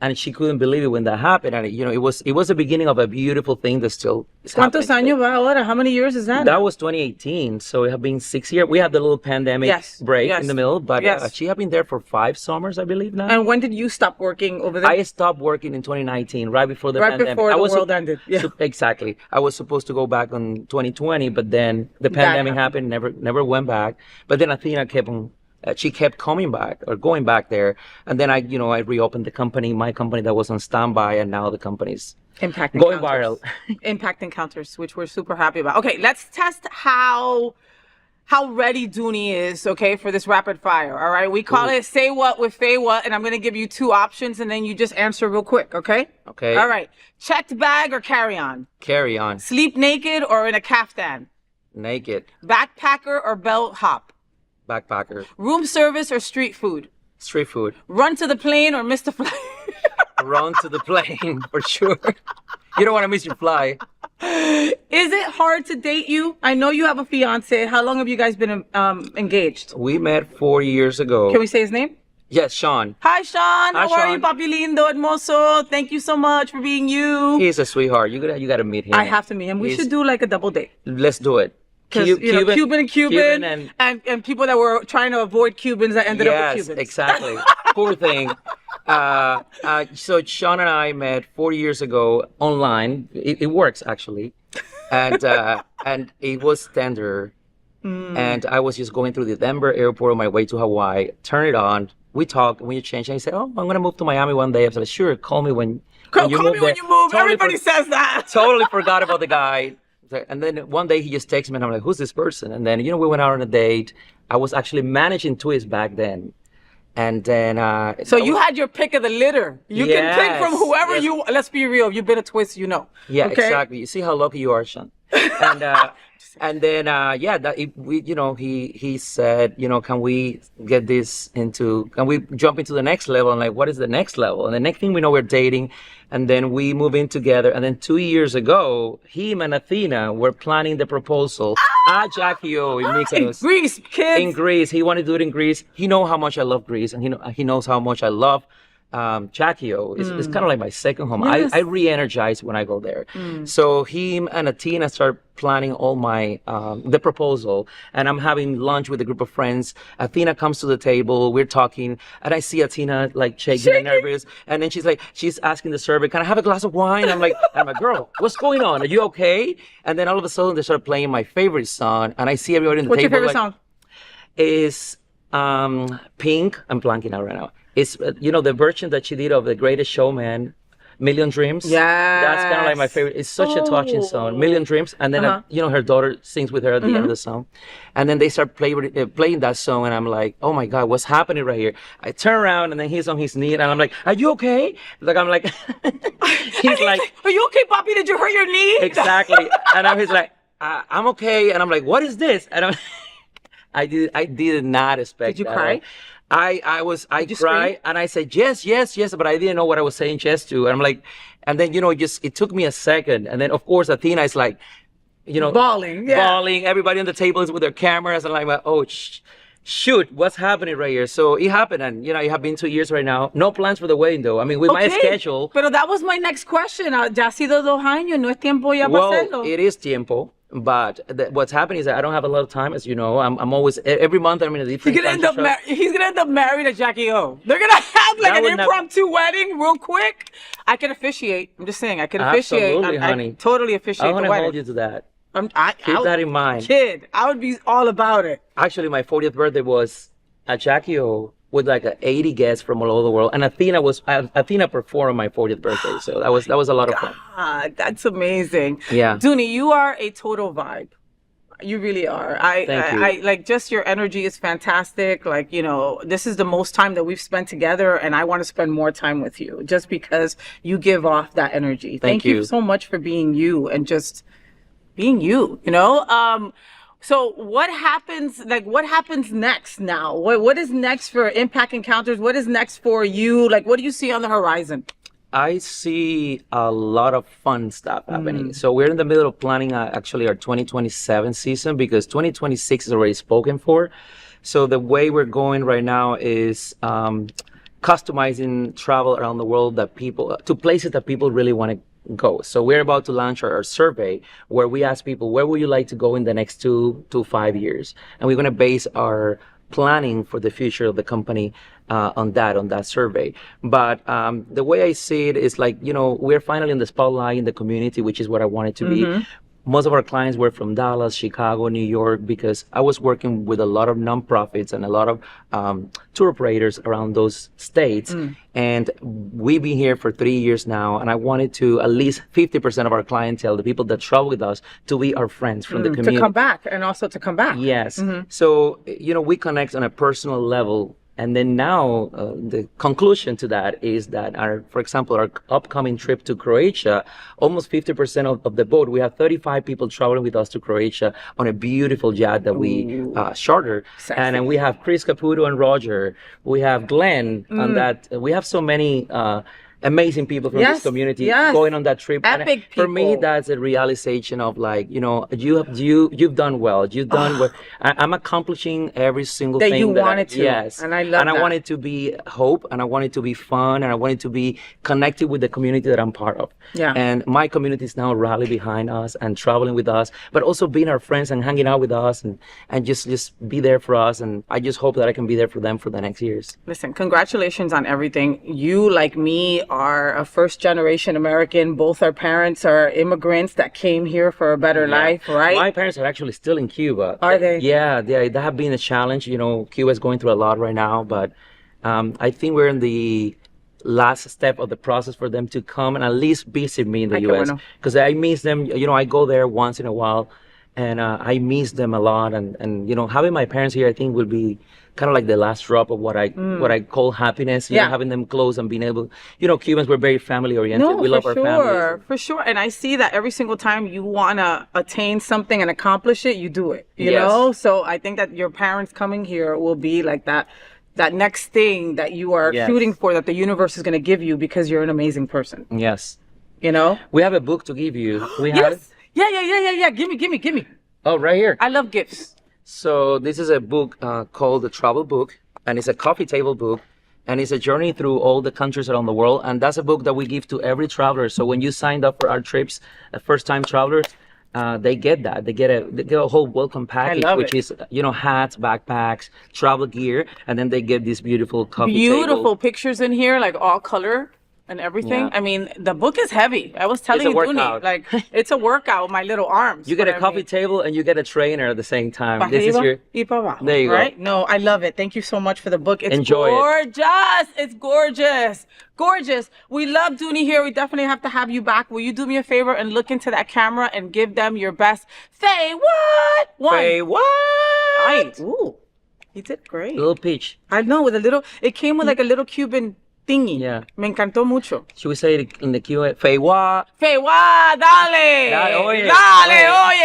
And she couldn't believe it when that happened. And it was the beginning of a beautiful thing that still is happening.
¿Cuántos años va ahora? How many years is that?
That was 2018. So it had been 6 years. We had the little pandemic break in the middle, but she had been there for 5 summers, I believe now.
And when did you stop working over there?
I stopped working in 2019, right before the pandemic.
Right before the world ended. Yeah.
Exactly. I was supposed to go back on 2020, but then the pandemic happened, never went back. But then Athena kept on. She kept coming back or going back there, and then I reopened the company, my company that was on standby, and now the company's going viral.
Impact Encounters, which we're super happy about. Okay, let's test how how ready Dooney is, okay, for this rapid fire, all right? We call it Say What with FayWhat, and I'm going to give you 2 options, and then you just answer real quick, okay?
Okay.
All right. Checked bag or carry-on?
Carry on.
Sleep naked or in a caftan?
Naked.
Backpacker or bellhop?
Backpacker.
Room service or street food?
Street food.
Run to the plane or miss the flight?
Run to the plane for sure. You don't want to miss your flight.
Is it hard to date you? I know you have a fiance. How long have you guys been engaged?
We met 4 years ago.
Can we say his name?
Yes, Sean.
Hi, Sean. How are you,
Sean.
papi lindo, hermoso? Thank you so much for being you.
He's a sweetheart. You gotta meet him.
I have to meet him. We should do like a double date.
Let's do it.
Because Cuban and people that were trying to avoid Cubans that ended up with Cubans.
Yes, exactly. Poor thing. So Sean and I met 4 years ago online. It works actually, and it was tender. And I was just going through the Denver airport on my way to Hawaii. Turn it on. We talked. When you change, and he said, "Oh, I'm gonna move to Miami one day." I was like, "Sure, call me when you move." Totally
Everybody says that.
Totally forgot about the guy. And then one day he just texts me and I'm like, who's this person? And then, we went out on a date. I was actually managing Twist back then. And then...
So you had your pick of the litter. You can pick from whoever you... Let's be real. You've been a Twist, you know.
Yeah,
okay?
Exactly. You see how lucky you are, Sean. And then, he said, can we get this can we jump into the next level? And like, what is the next level? And the next thing we know, we're dating. And then we move in together. And then 2 years ago, him and Athena were planning the proposal at Jackie O in Mykonos.
In Greece, kids.
In Greece. He wanted to do it in Greece. He knows how much I love Greece. And he knows how much I love Jackie O. It's kind of like my second home.
Yes.
I re-energize when I go there. So him and Athena start planning all my the proposal, and I'm having lunch with a group of friends. Athena comes to the table, we're talking, and I see Athena like shaking and nervous, and then she's asking the server, "Can I have a glass of wine?" I'm like, "Girl, what's going on? Are you okay?" And then all of a sudden they start playing my favorite song, and I see everybody in the
What's
table.
What's your favorite
song? Is Pink. I'm blanking out right now. It's the version that she did of The Greatest Showman, Million Dreams.
Yeah,
that's kind of like my favorite. It's such a touching song, Million Dreams. And then her daughter sings with her at the end of the song, and then they start playing that song, and I'm like, oh my God, what's happening right here? I turn around, and then he's on his knee, and I'm like, are you okay? I'm like, he's like,
are you okay, Papi? Did you hurt your knee?
Exactly. And he's like, I'm okay. And I'm like, what is this? And I did not expect.
Did you cry?
I cried
scream?
and I said yes, but I didn't know what I was saying yes to. And I'm like, and then it took me a second, and then of course Athena is like,
bawling,
bawling. Everybody on the table is with their cameras, and I'm like, oh shoot, what's happening right here? So it happened, and it have been 2 years right now. No plans for the wedding though. I mean, with my schedule.
Pero that was my next question. Ya ha sido 2 años, no es tiempo ya para hacerlo.
It is tiempo. But what's happening is that I don't have a lot of time, as you know. I'm always every month I'm in a different.
He's gonna end up married to Jackie O. They're gonna have like an impromptu wedding, real quick. I can officiate. I'm just saying, I can officiate.
Absolutely, honey.
I totally officiate the wedding.
I want to hold you to that. Keep that in mind.
Kid, I would be all about it.
Actually, my 40th birthday was at Jackie O with like 80 guests from all over the world, and Athena performed on my 40th birthday, so that was a lot of fun.
God, that's amazing.
Yeah,
Dooney, you are a total vibe. You really are.
Thank you.
I like, just your energy is fantastic. Like, this is the most time that we've spent together, and I want to spend more time with you just because you give off that energy. Thank you so much for being you and just being you, So what happens next now? What is next for Impact Encounters? What is next for you? Like, what do you see on the horizon?
I see a lot of fun stuff happening. So we're in the middle of planning actually our 2027 season, because 2026 is already spoken for. So the way we're going right now is customizing travel around the world to places that people really want to go. So we're about to launch our survey where we ask people, where would you like to go in the next 2 to 5 years? And we're going to base our planning for the future of the company on that survey. But the way I see it is like, we're finally in the spotlight in the community, which is what I want it to be. most of our clients were from Dallas, Chicago, New York, because I was working with a lot of nonprofits and a lot of tour operators around those states. And we've been here for 3 years now, and I wanted to at least 50% of our clientele, the people that travel with us, to be our friends from the community.
To come back, and also to come back.
Yes. So, we connect on a personal level. And then now the conclusion to that is that for example, our upcoming trip to Croatia, almost 50% of the boat, we have 35 people traveling with us to Croatia on a beautiful yacht that we charter. And then we have Chris Caputo and Roger. We have Glenn on that. We have so many amazing people from this community going on that trip.
Epic
and for me, that's a realization of you've done well. You've done what I'm accomplishing every single thing
you wanted to.
Yes,
and I love
and I want it to be hope, and I want it to be fun, and I want it to be connected with the community that I'm part of.
Yeah.
And my community is now rally behind us and traveling with us, but also being our friends and hanging out with us and just be there for us. And I just hope that I can be there for them for the next years.
Listen, congratulations on everything. You, like me, are a first-generation American. Both our parents are immigrants that came here for a better life, right?
My parents are actually still in Cuba.
Are they?
Yeah, they have been a challenge. Cuba is going through a lot right now, but I think we're in the last step of the process for them to come and at least visit me in the U.S. Because I miss them. I go there once in a while, and I miss them a lot. And having my parents here, I think, will be kind of like the last drop of what I call happiness. Having them close and being able. Cubans were very family oriented.
No,
we love our families.
For sure. And I see that every single time you want to attain something and accomplish it, you do it. You know. So I think that your parents coming here will be like that next thing that you are shooting for, that the universe is going to give you because you're an amazing person.
Yes.
We
have a book to give you. We have it?
Yeah. Give me.
Oh, right here.
I love gifts.
So this is a book called The Travel Book, and it's a coffee table book, and it's a journey through all the countries around the world. And that's a book that we give to every traveler. So when you signed up for our trips, first-time travelers, they get that. They get a whole welcome package, which is hats, backpacks, travel gear, and then they get this beautiful coffee table.
Beautiful pictures in here, like all color and everything. I mean, the book is heavy. I was telling you, Dooney, like it's a workout with my little arms.
You get a coffee table and you get a trainer at the same time. This is your.
There
you go.
Right? No, I love it. Thank you so much for the book. It's
Enjoy
gorgeous. It's gorgeous. Gorgeous. We love Dooney here. We definitely have to have you back. Will you do me a favor and look into that camera and give them your best FayWhat?
FayWhat?
Ooh, he did great.
Little peach.
I know, it came with like a little Cuban thingy.
Yeah.
Me encantó mucho.
Should we say it in the Q&A? FayWhat?
FayWhat, dale.
Oye.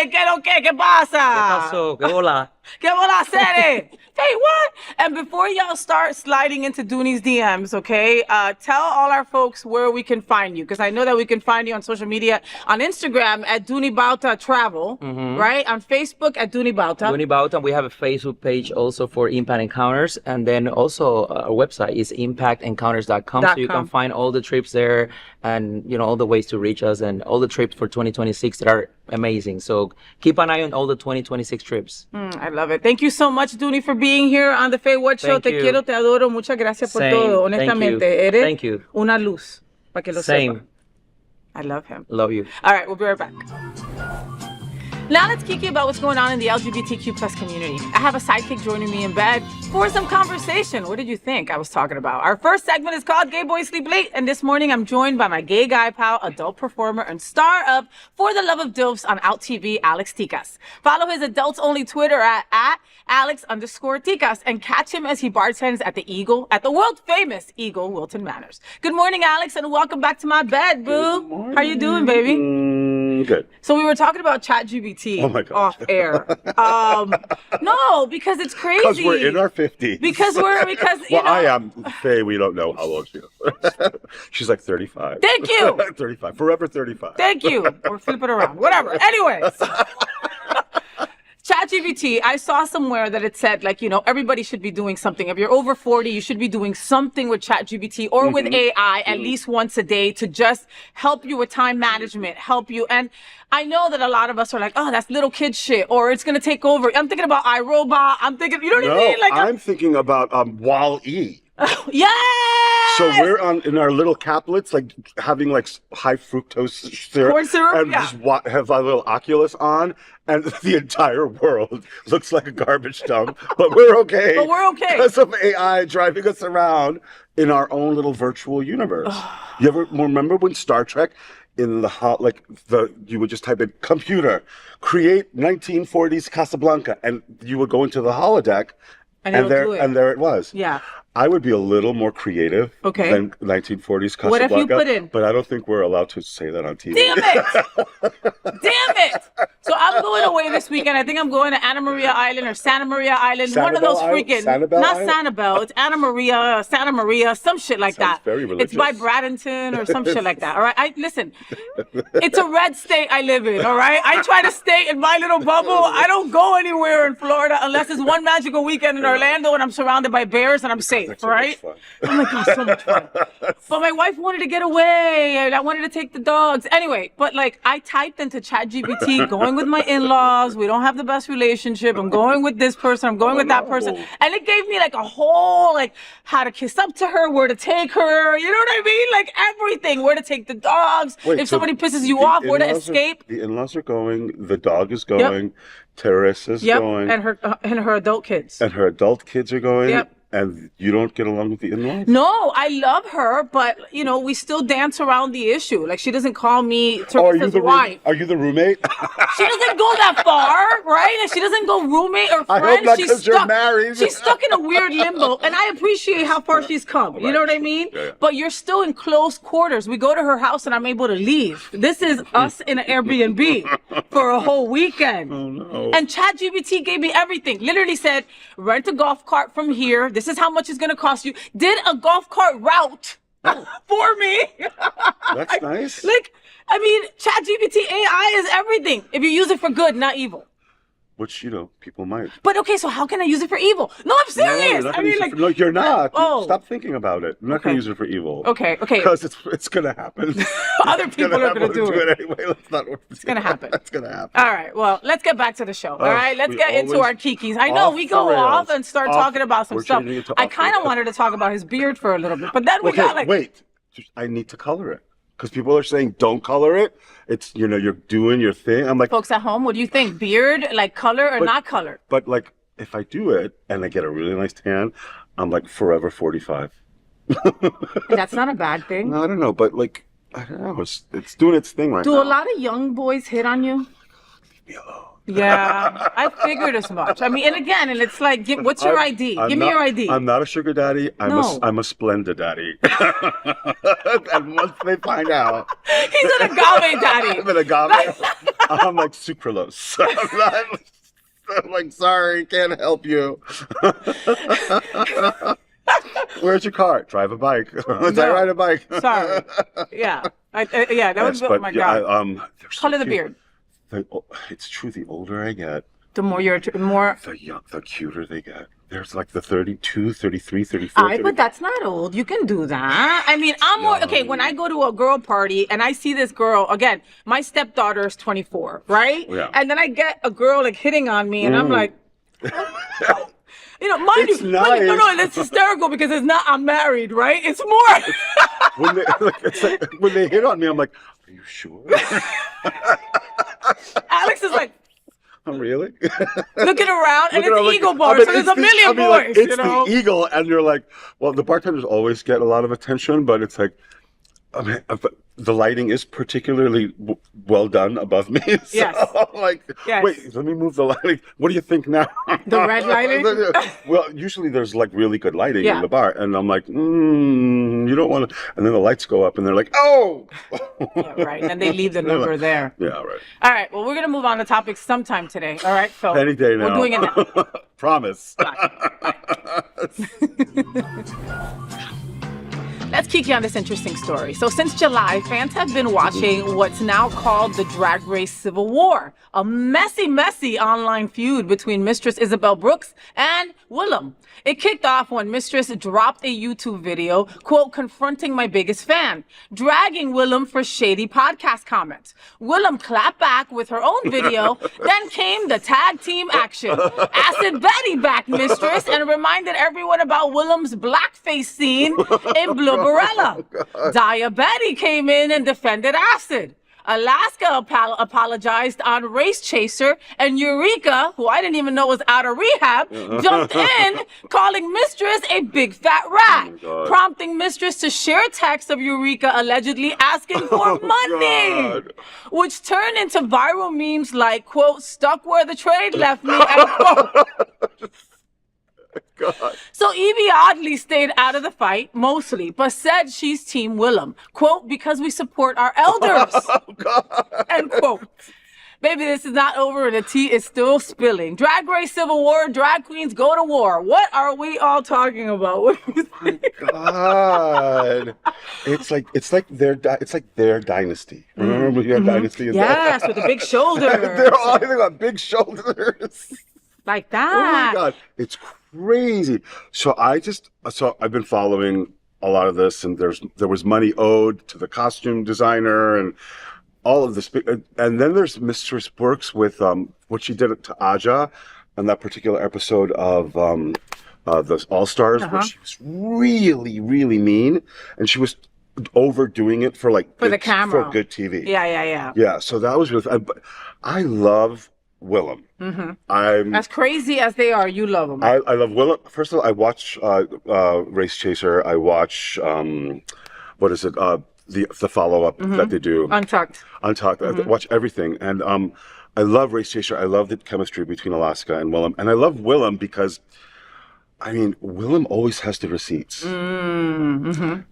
¿Qué pasa?
¿Qué pasó? ¿Qué hola?
¿Qué bola hacer? FayWhat? And before y'all start sliding into Dooney's DMs, okay, tell all our folks where we can find you, because I know that we can find you on social media, on Instagram at Dooney Bauta Travel, right? On Facebook at Dooney Bauta.
Dooney Bauta. We have a Facebook page also for Impact Encounters, and then also our website is impactencounters.com, so you can find all the trips there, and all the ways to reach us, and all the trips for 2026 that are amazing. So keep an eye on all the 2026 trips.
I love it. Thank you so much, Dooney, for being here on the FayWhat Show. Te quiero, te adoro. Muchas gracias por todo. Honestamente, eres una luz. Para que lo sepa. I love him.
Love you.
All right, we'll be right back. Now let's Kiki about what's going on in the LGBTQ plus community. I have a sidekick joining me in bed for some conversation. What did you think I was talking about? Our first segment is called Gay Boys Sleep Late, and this morning I'm joined by my gay guy pal, adult performer, and star of For the Love of Dilfs on Out TV, Alex Ticas. Follow his adults-only Twitter at Alex_Ticas, and catch him as he bartends at the world-famous Eagle, Wilton Manors. Good morning, Alex, and welcome back to my bed, boo. How you doing, baby?
Good.
So we were talking about ChatGPT off air. No, because it's crazy.
Because we're in our 50s.
Because
I am Faye. We don't know how old she is. She's like 35.
Thank you.
35. Forever 35.
Thank you. Or flip it around. Whatever. Anyways. ChatGPT, I saw somewhere that it said, everybody should be doing something. If you're over 40, you should be doing something with ChatGPT or with AI at least once a day to just help you with time management, help you. And I know that a lot of us are like, oh, that's little kid shit, or it's going to take over. I'm thinking about iRobot. I'm thinking, you know what I mean?
I'm thinking about Wall-E.
Yes!
So we're in our little caplets, like having like high fructose syrup,
Corn syrup?
and
Yeah.
just have our little Oculus on, and the entire world looks like a garbage dump. But we're okay.
But we're okay.
Because of AI driving us around in our own little virtual universe. You ever remember when Star Trek? In you would just type in computer, create 1940s Casablanca, and you would go into the holodeck,
it'll do it.
and there it was.
Yeah.
I would be a little more creative than 1940s Casablanca.
What if you put in?
But I don't think we're allowed to say that on TV.
Damn it! Damn it! So I'm going away this weekend. I think I'm going to Anna Maria Island or Santa Maria Island. One of those freaking, not Sanibel, it's Anna Maria, Santa Maria, some shit like
Sounds
that.
very religious.
It's by Bradenton or some shit like that. All right, listen. It's a red state I live in. All right, I try to stay in my little bubble. I don't go anywhere in Florida unless it's one magical weekend in Orlando and I'm surrounded by bears and I'm safe.
That's
all right.
So much
Oh my god, so much fun. But my wife wanted to get away and I wanted to take the dogs. Anyway, but like I typed into ChatGPT, going with my in-laws, we don't have the best relationship, I'm going with this person, I'm going with that person. And it gave me like a whole, like how to kiss up to her, where to take her, you know what I mean? Like everything, where to take the dogs.
Wait,
if
so
somebody pisses you off, where to escape.
The in-laws are going, the dog is going, Teresa's going.
And her adult kids.
And her adult kids are going.
Yep.
And you don't get along with the in-laws?
No, I love her, but you know, we still dance around the issue. Like she doesn't call me Teresa's wife.
Are you the roommate?
She doesn't go that far, right? And she doesn't go roommate or friend.
I hope not,
she's
'cause you're
stuck.
married.
She's stuck in a weird limbo, and I appreciate how far she's come. You know what I mean?
Yeah.
But you're still in close quarters. We go to her house, and I'm able to leave. This is us in an Airbnb for a whole weekend.
Oh no!
And ChatGPT gave me everything. Literally said, rent a golf cart from here. This is how much it's going to cost you. Did a golf cart route for me.
That's nice.
Like, I mean, ChatGPT AI is everything if you use it for good, not evil.
Which, you know, people might.
But okay, so how can I use it for evil? No, I'm serious.
No,
I mean, like,
no, you're not.
Oh.
Stop thinking about it. I'm not going to use it for evil.
Okay.
Because it's going to happen.
Other people are going to do it.
Anyway. It's
going to happen.
It's going to happen.
All right, well, let's get back to the show. All right, let's get into our Kikis. I know we go off and start talking about some stuff. I kind of wanted to talk about his beard for a little bit, but then we got like...
Wait. I need to color it. Because people are saying, don't color it. It's, you know, you're doing your thing. I'm like...
Folks at home, what do you think? Beard, like color or not color?
But like, if I do it and I get a really nice tan, I'm like forever 45.
That's not a bad thing.
No, I don't know. But like, I don't know. It's doing its thing right now.
Do a lot of young boys hit on you?
Leave me alone.
Yeah, I figured as much. I mean, and again, and it's like, what's your ID? Give me your ID.
I'm not a sugar daddy. I'm a Splenda daddy. And once they find out,
he's an agave daddy.
I'm an agave. I'm like sucralose. I'm like, sorry, can't help you. Where's your car? Drive a bike. I ride a bike.
Sorry. Yeah. That was. Oh my god. Color the beard.
It's true. The older I get,
the more
the cuter they get. There's like the 32, 33, 34.
But that's not old. You can do that. I mean, I'm more okay. When I go to a girl party and I see this girl again, my stepdaughter is 24, right?
Yeah.
And then I get a girl like hitting on me, and I'm like, you know, mind
it's
you,
nice.
no, it's hysterical because it's not. I'm married, right? It's more.
when they hit on me, I'm like, are you sure?
Alex is like,
really?
Looking around, and it's the Eagle bar, so there's a million boys.
Like, it's the Eagle, and you're like, well, the bartenders always get a lot of attention, but it's like, I mean, the lighting is particularly well done above me. So
yes.
Wait, let me move the lighting. What do you think now?
The red lighting?
Well, usually there's like really good lighting in the bar, and I'm like, you don't want to. And then the lights go up, and they're like, oh.
Yeah, right. And they leave the number there.
Yeah, right.
All right. Well, we're gonna move on to topics sometime today. All right. So
any day now.
We're doing it now.
Promise.
Bye. Let's Kiki on this interesting story. So since July, fans have been watching what's now called the Drag Race Civil War, a messy online feud between Mistress Isabel Brooks and Willem. It kicked off when Mistress dropped a YouTube video, quote, confronting my biggest fan, dragging Willem for shady podcast comments. Willem clapped back with her own video, then came the tag team action. Acid Betty backed Mistress and reminded everyone about Willem's blackface scene in Blubberella. Dia Betty came in and defended Acid. Alaska apologized on Race Chaser, and Eureka, who I didn't even know was out of rehab, jumped in, calling Mistress a big fat rat, prompting Mistress to share texts of Eureka allegedly asking for money, which turned into viral memes like, quote, stuck where the trade left me, end quote.
God.
So Evie oddly stayed out of the fight, mostly, but said she's Team Willem. Quote, because we support our elders.
Oh, God.
End quote. Baby, this is not over and the tea is still spilling. Drag Race Civil War, drag queens go to war. What are we all talking about? What do you think?
God. It's like their dynasty. Remember when you had dynasty?
Yes, with the big shoulders.
They're all they got big shoulders.
Like
Oh my
that.
God, it's crazy. So I've been following a lot of this, and there was money owed to the costume designer and all of this. And then there's Mistress Brooks with what she did to Aja on that particular episode of the All Stars, where she was really, really mean, and she was overdoing it for
the camera,
for good TV.
Yeah.
Yeah. So that was really. But I love Willem.
As crazy as they are, you love them.
I love Willem. First of all, I watch Race Chaser. I watch what is it? The follow up that they do.
Untucked.
I watch everything, and I love Race Chaser. I love the chemistry between Alaska and Willem, and I love Willem because, I mean, Willem always has the receipts. Willem,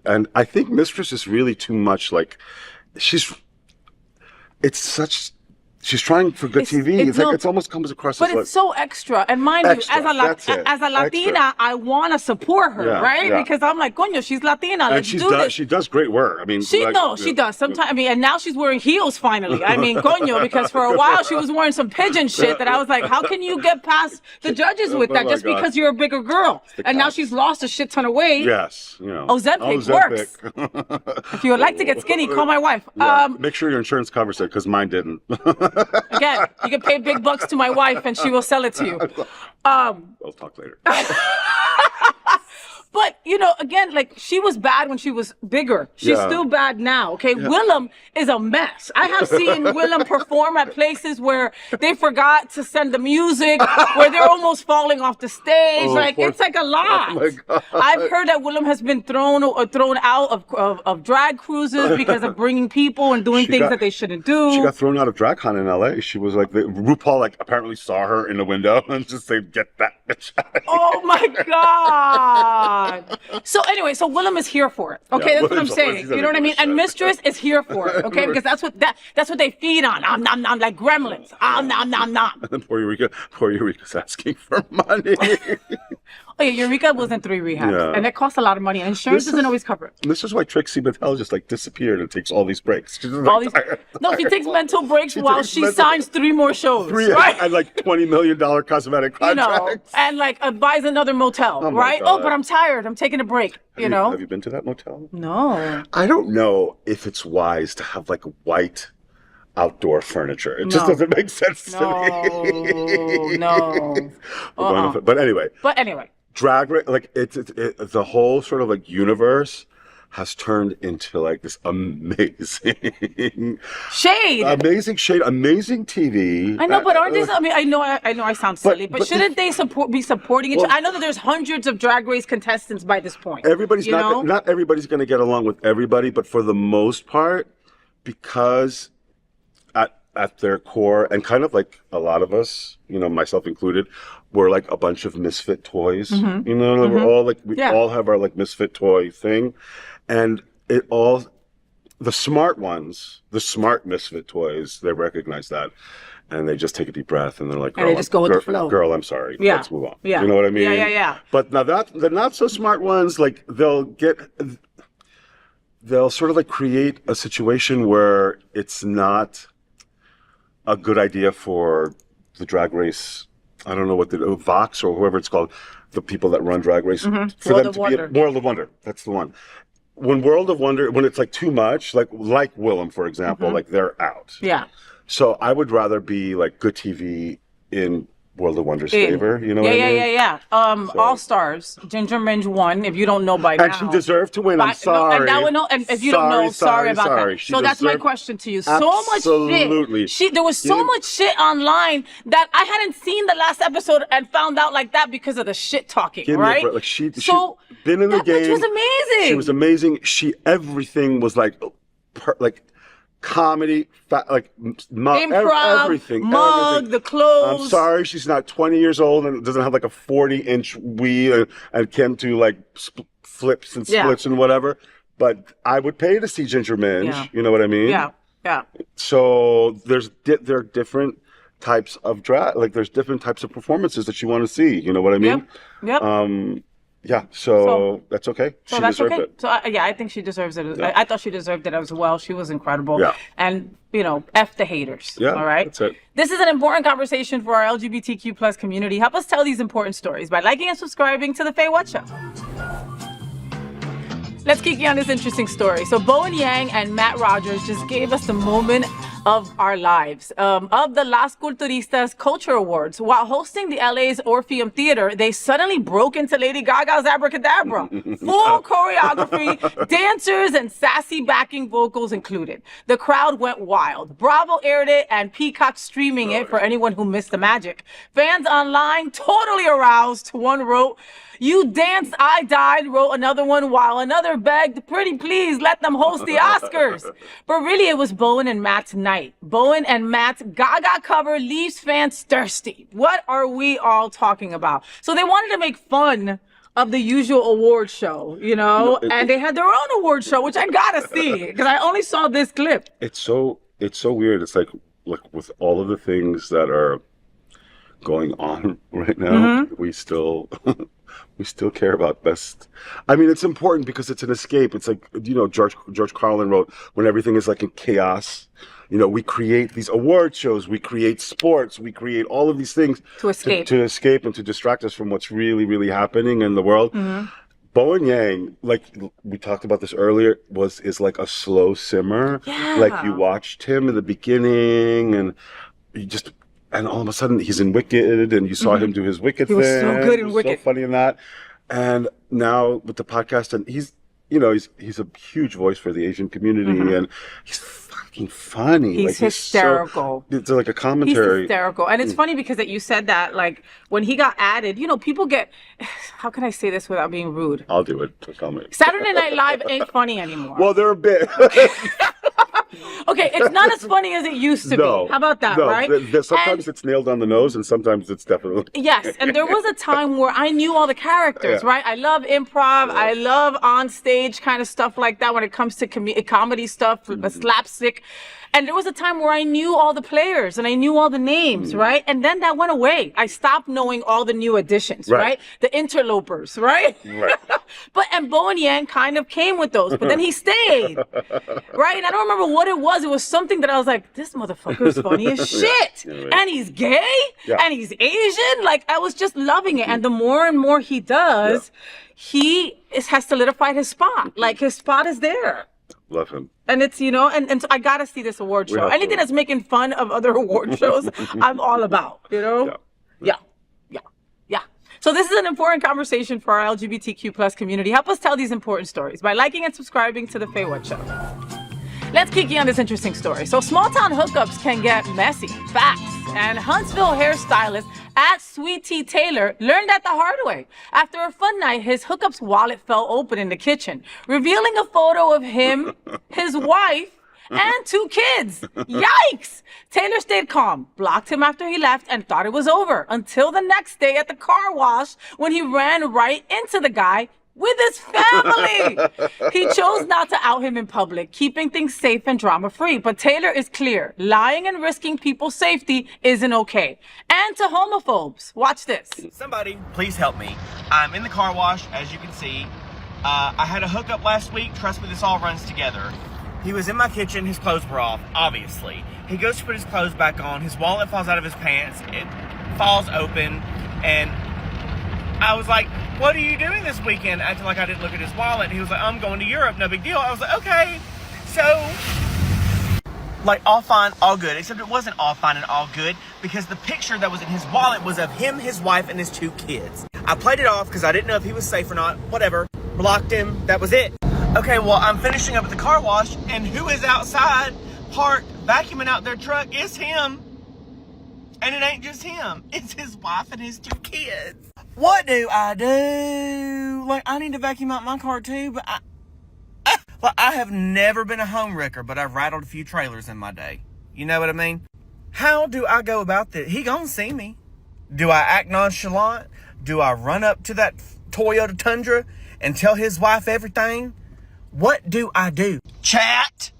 and I think Mistress is really too much like she's trying for good TV. It's almost comes across
but
as
it's so extra. And mind
Extra,
you, as a Latina,
extra.
I want to support her, right?
Yeah.
Because I'm like, coño, she's Latina. Let's do this.
She does great work. I mean,
She does. Sometimes, I mean, and now she's wearing heels finally. I mean, coño, because for a while she was wearing some pigeon shit that I was like, how can you get past the judges with that just because you're a bigger girl? And now she's lost a shit ton of weight.
Yes,
Ozempic works. If you would like to get skinny, call my wife.
Yeah. Make sure your insurance covers it, because mine didn't.
Again, you can pay big bucks to my wife and she will sell it to you.
We'll talk later.
But, again, like, she was bad when she was bigger. She's still bad now, okay? Yeah. Willem is a mess. I have seen Willem perform at places where they forgot to send the music, where they're almost falling off the stage. It's like a lot.
Oh, my God.
I've heard that Willem has been thrown out of drag cruises because of bringing people and doing things that they shouldn't do.
She got thrown out of DragCon in LA. She was like, RuPaul apparently saw her in the window and just said, get that bitch out of here.
Oh, my God. So anyway, Willem is here for it. Okay, that's what I'm saying. You know what I mean? And Mistress is here for it. Okay, because that's what they feed on. Nom, like gremlins. Nom.
And then poor Eureka's asking for money.
Oh yeah, Eureka was in 3 rehabs, and it costs a lot of money, and insurance doesn't always cover it.
This is why Trixie Mattel just disappeared and takes all these breaks. She's
No, she takes mental breaks while she signs 3 more shows.
Right? And $20 million cosmetic contracts.
And buys another motel, right?
God.
Oh, but I'm tired. I'm taking a break.
Have you been to that motel?
No.
I don't know if it's wise to have white outdoor furniture. It just doesn't make sense to me.
No.
But anyway. Drag Race, the whole sort of universe has turned into this amazing
shade,
amazing TV.
I know, but aren't these? I mean, I know I sound silly, but shouldn't they be supporting each other? I know that there's hundreds of Drag Race contestants by this point.
Not everybody's going to get along with everybody, but for the most part, because at their core, and kind of like a lot of us, myself included, we're a bunch of misfit toys. We're all we all have our misfit toy thing, and it all the smart ones, the smart misfit toys, they recognize that. And they just take a deep breath and they're like,
and they just go with the flow.
Girl, I'm sorry.
Yeah.
Let's move on.
Yeah.
You know what I mean?
Yeah.
But now the not so smart ones, like they'll sort of like create a situation where it's not a good idea for the drag race. I don't know what the Vox or whoever it's called, the people that run drag race, for
World
them
of
to
Wonder.
be World of Wonder. That's the one. When World of Wonder, when it's like too much, like Willem, for example, like they're out.
Yeah.
So I would rather be like good TV in World of Wonder's favor. You know what I mean?
Yeah. All Stars. Ginger Minge won. If you don't know by now,
And she deserved to win. I'm
No,
sorry.
and if you don't know, sorry about that.
She
So that's my
deserved-
question to you.
Absolutely.
So much shit. There was so much shit online that I hadn't seen the last episode and found out like that because of the shit talking,
Give me a
right?
break. Like she'd
So
been in the
that
game.
bitch was amazing.
She was amazing. Everything was like comedy,
Improv,
everything.
mug, the clothes.
I'm sorry, she's not 20 years old and doesn't have like a 40-inch Wii and can do like flips and splits and whatever. But I would pay to see Ginger Minge.
Yeah.
You know what I mean?
Yeah.
So there are different types of drag. Like there's different types of performances that you want to see. You know what I mean?
Yep.
Yeah, so that's okay.
So
she
that's
deserved
okay.
it.
So I think she deserves it. I thought she deserved it as well. She was incredible.
Yeah.
And F the haters.
Yeah,
all right.
that's it.
This is an important conversation for our LGBTQ plus community. Help us tell these important stories by liking and subscribing to the FayWhat Show. Let's Kiki on this interesting story. So Bowen Yang and Matt Rogers just gave us the moment of our lives. Of the Las Culturistas Culture Awards, while hosting the LA's Orpheum Theater, they suddenly broke into Lady Gaga's Abracadabra. Full choreography, dancers, and sassy backing vocals included. The crowd went wild. Bravo aired it and Peacock streaming it for anyone who missed the magic. Fans online totally aroused. One wrote, "You danced, I died," wrote another one, while another begged, "Pretty please, let them host the Oscars." But really, it was Bowen and Matt's night. Bowen and Matt's Gaga cover leaves fans thirsty. What are we all talking about? So they wanted to make fun of the usual award show, and they had their own award show, which I gotta see, because I only saw this clip.
It's so weird. It's like with all of the things that are going on right now, we still care about best. I mean, it's important because it's an escape. It's like, George Carlin wrote, when everything is like in chaos, we create these award shows, we create sports, we create all of these things
To escape.
to escape and to distract us from what's really, really happening in the world. Bowen Yang, like we talked about this earlier, is like a slow simmer.
Yeah.
Like you watched him in the beginning and and all of a sudden he's in Wicked, and you saw him do his Wicked thing.
He was so good in
He was
Wicked.
so funny in that. And now with the podcast, and he's a huge voice for the Asian community, and he's fucking funny.
He's hysterical.
It's like a
He's
commentary.
hysterical. And it's funny because that you said that, like, when he got added, people get, how can I say this without being rude?
I'll do it. Tell me.
Saturday Night Live ain't funny anymore.
Well, they're a bit.
Okay, it's not as funny as it used to
No.
be. How about that,
No,
right?
sometimes it's nailed on the nose, and sometimes it's definitely.
Yes, and there was a time where I knew all the characters,
Yeah.
right? I love improv. I love on stage kind of stuff like that when it comes to comedy stuff, slapstick. And there was a time where I knew all the players and I knew all the names, right? And then that went away. I stopped knowing all the new additions, right? The interlopers, right?
Right.
And Bowen Yang kind of came with those, but then he stayed, right? And I don't remember what it was. It was something that I was like, this motherfucker is funny as shit. And he's gay and he's Asian. Like, I was just loving it. And the more and more he does, he has solidified his spot. Like, his spot is there.
Love him.
And it's, and so I got to see this award show. Anything that's making fun of other award shows, I'm all about, Yeah. So this is an important conversation for our LGBTQ plus community. Help us tell these important stories by liking and subscribing to the FayWhat Show. Let's Kiki on this interesting story. So small town hookups can get messy, facts. And Huntsville hairstylist @Sweet Tea Taylor learned that the hard way. After a fun night, his hookup's wallet fell open in the kitchen, revealing a photo of him, his wife, and 2 kids. Yikes! Taylor stayed calm, blocked him after he left, and thought it was over until the next day at the car wash when he ran right into the guy with his family. He chose not to out him in public, keeping things safe and drama-free. But Taylor is clear. Lying and risking people's safety isn't okay. And to homophobes, watch this.
Somebody, please help me. I'm in the car wash, as you can see. I had a hookup last week. Trust me, this all runs together. He was in my kitchen. His clothes were off, obviously. He goes to put his clothes back on. His wallet falls out of his pants. It falls open. And I was like, what are you doing this weekend? Acting like I didn't look at his wallet. And he was like, I'm going to Europe. No big deal. I was like, okay. So, like, all fine, all good. Except it wasn't all fine and all good because the picture that was in his wallet was of him, his wife, and his 2 kids. I played it off because I didn't know if he was safe or not. Whatever. Blocked him. That was it. Okay, well, I'm finishing up at the car wash, and who is outside parked vacuuming out their truck? It's him. And it ain't just him. It's his wife and his 2 kids. What do I do? Like, I need to vacuum out my car too, but I have never been a home wrecker, but I've rattled a few trailers in my day. You know what I mean? How do I go about this? He gonna see me. Do I act nonchalant? Do I run up to that Toyota Tundra and tell his wife everything? What do I do? Chat?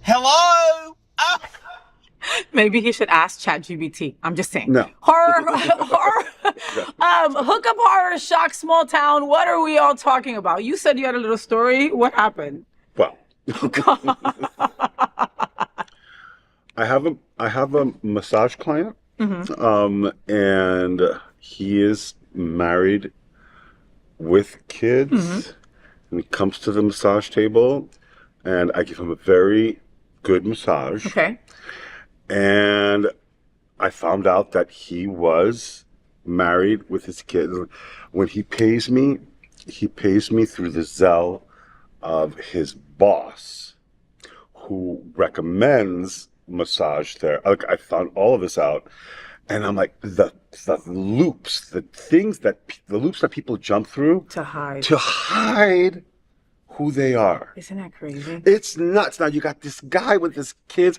Hello? Oh.
Maybe he should ask ChatGPT. I'm just saying.
No.
Hookup horror shock small town. What are we all talking about? You said you had a little story. What happened?
Well, I have a massage client, and he is married with kids, and he comes to the massage table, and I give him a very good massage.
Okay.
And I found out that he was married with his kids. When he pays me through the Zelle of his boss, who recommends massage therapy. Like, I found all of this out, and I'm like, the loops that people jump through
To
hide who they are.
Isn't that crazy?
It's nuts. Now you got this guy with his kids.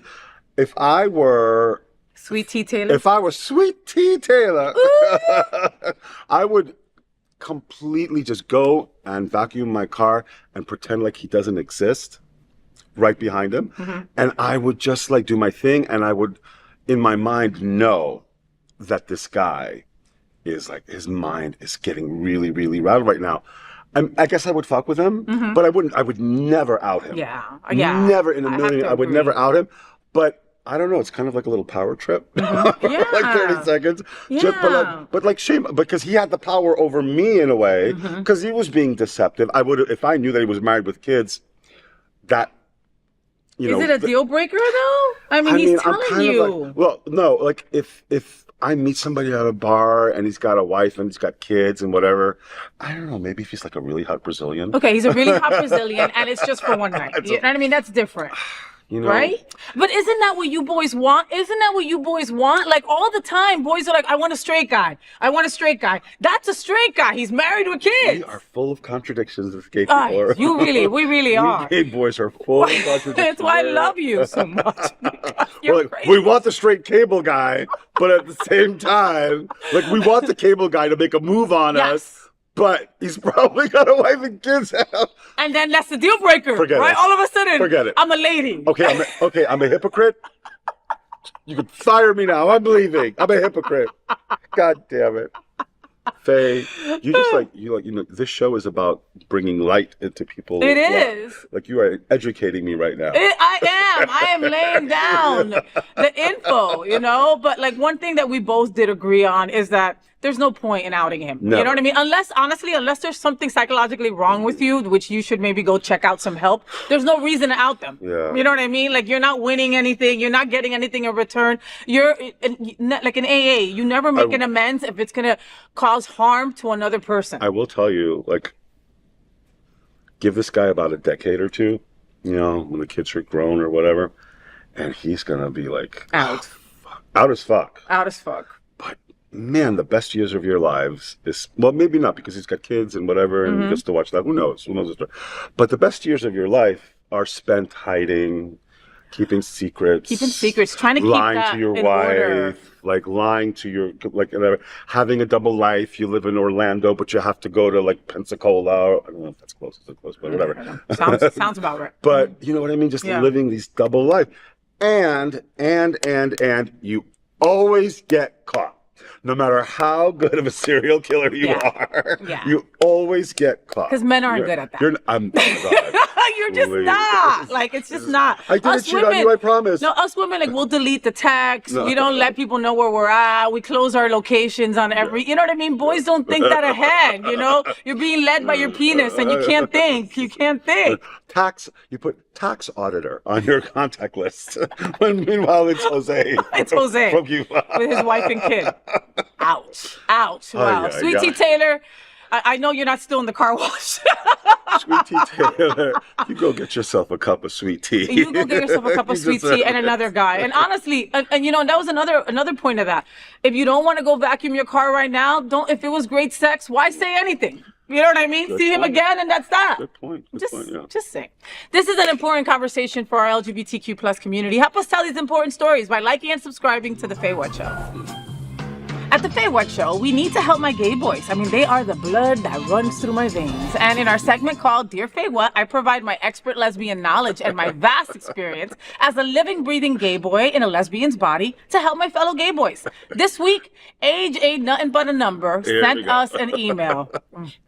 If I were
Sweet Tea Taylor?
Sweet Tea Taylor, I would completely just go and vacuum my car and pretend like he doesn't exist right behind him. And I would just like do my thing, and I would, in my mind, know that this guy is like, his mind is getting really, really rattled right now. I guess I would fuck with him, but I would never out him.
Yeah.
Never in a million. I would
agree.
never out him. But I don't know. It's kind of like a little power trip, like 30 seconds.
Yeah.
But like shame, because he had the power over me in a way, because he was being deceptive. I would, if I knew that he was married with kids, that, you know.
Is it a deal breaker though? I mean, he's telling you.
Well, no, like if I meet somebody at a bar and he's got a wife and he's got kids and whatever, I don't know, maybe if he's like a really hot Brazilian.
Okay, he's a really hot Brazilian, and it's just for one night. You know what I mean? That's different.
You know?
Right? But isn't that what you boys want? Like, all the time, boys are like, I want a straight guy. That's a straight guy. He's married with kids.
We are full of contradictions as gay people.
We really are.
Gay boys are full of contradictions.
That's why I love you so much.
We're like, we want the straight cable guy, but at the same time, like, we want the cable guy to make a move on us. But he's probably got a wife and kids.
And then that's the deal breaker.
Forget
right?
it.
All of a sudden,
Forget it.
I'm a lady.
Okay, I'm a hypocrite. You can fire me now. I'm leaving. I'm a hypocrite. God damn it. Faye, you know, this show is about bringing light into people.
It is.
Like, you are educating me right now.
I am laying down the info, you know? But, like, one thing that we both did agree on is that there's no point in outing him.
No.
You know what I mean? Unless there's something psychologically wrong with you, which you should maybe go check out some help, there's no reason to out them.
Yeah.
You know what I mean? Like, you're not winning anything. You're not getting anything in return. You're, like an AA, you never make an amends if it's going to cause harm to another person.
I will tell you, like, give this guy about a decade or two, you know, when the kids are grown or whatever, and he's going to be like...
Out.
Out as fuck.
Out as fuck.
But, man, the best years of your lives is... Well, maybe not, because he's got kids and whatever, and he gets to watch that. Who knows? But the best years of your life are spent hiding, keeping secrets,
trying to keep
lying
that
to your
in
wife,
order.
like lying to your having a double life. You live in Orlando, but you have to go to like Pensacola. I don't know if that's close, but whatever.
Sounds about right.
But you know what I mean? Just living these double life, and you always get caught. No matter how good of a serial killer you are, you always get caught.
Because men aren't good at that.
Oh my God.
You're just not. Like, it's just not.
I didn't cheat on you, I promise.
No, us women, like, we'll delete the text. We don't let people know where we're at. We close our locations on every, you know what I mean? Boys don't think that ahead, you know? You're being led by your penis and you can't think. You can't think.
You put tax auditor on your contact list. When meanwhile it's Jose.
It's Jose.
From Cuba.
With his wife and kid. Ouch. Ouch. Wow. Sweet Tea Taylor, I know you're not still in the car wash.
Sweet Tea Taylor, you go get yourself a cup of sweet tea.
You go get yourself a cup of sweet tea and another guy. And honestly, and you know, that was another point of that. If you don't want to go vacuum your car right now, if it was great sex, why say anything? You know what I mean? See him again, and that's that.
Good point.
Just saying. This is an important conversation for our LGBTQ plus community. Help us tell these important stories by liking and subscribing to The FayWhat Show. At The FayWhat Show, we need to help my gay boys. I mean, they are the blood that runs through my veins. And in our segment called Dear FayWhat, I provide my expert lesbian knowledge and my vast experience as a living, breathing gay boy in a lesbian's body to help my fellow gay boys. This week, Age Ain't Nothing But a Number sent us an email.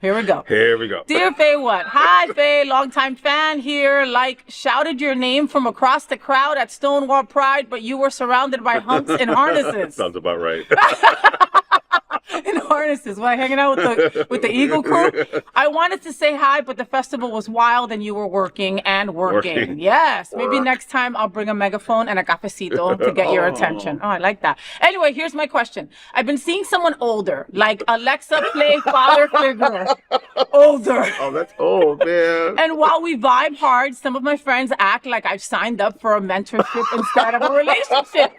Here we go. Dear FayWhat, hi Faye, longtime fan here. Like, shouted your name from across the crowd at Stonewall Pride, but you were surrounded by hunks in harnesses.
Sounds about right.
In harnesses while hanging out with the Eagle crew. I wanted to say hi, but the festival was wild and you were working. Yes, maybe next time I'll bring a megaphone and a cafecito to get your attention. Oh, I like that. Anyway, here's my question. I've been seeing someone older, like Alexa play father figure. Older.
Oh, that's old, man.
And while we vibe hard, some of my friends act like I've signed up for a mentorship instead of a relationship.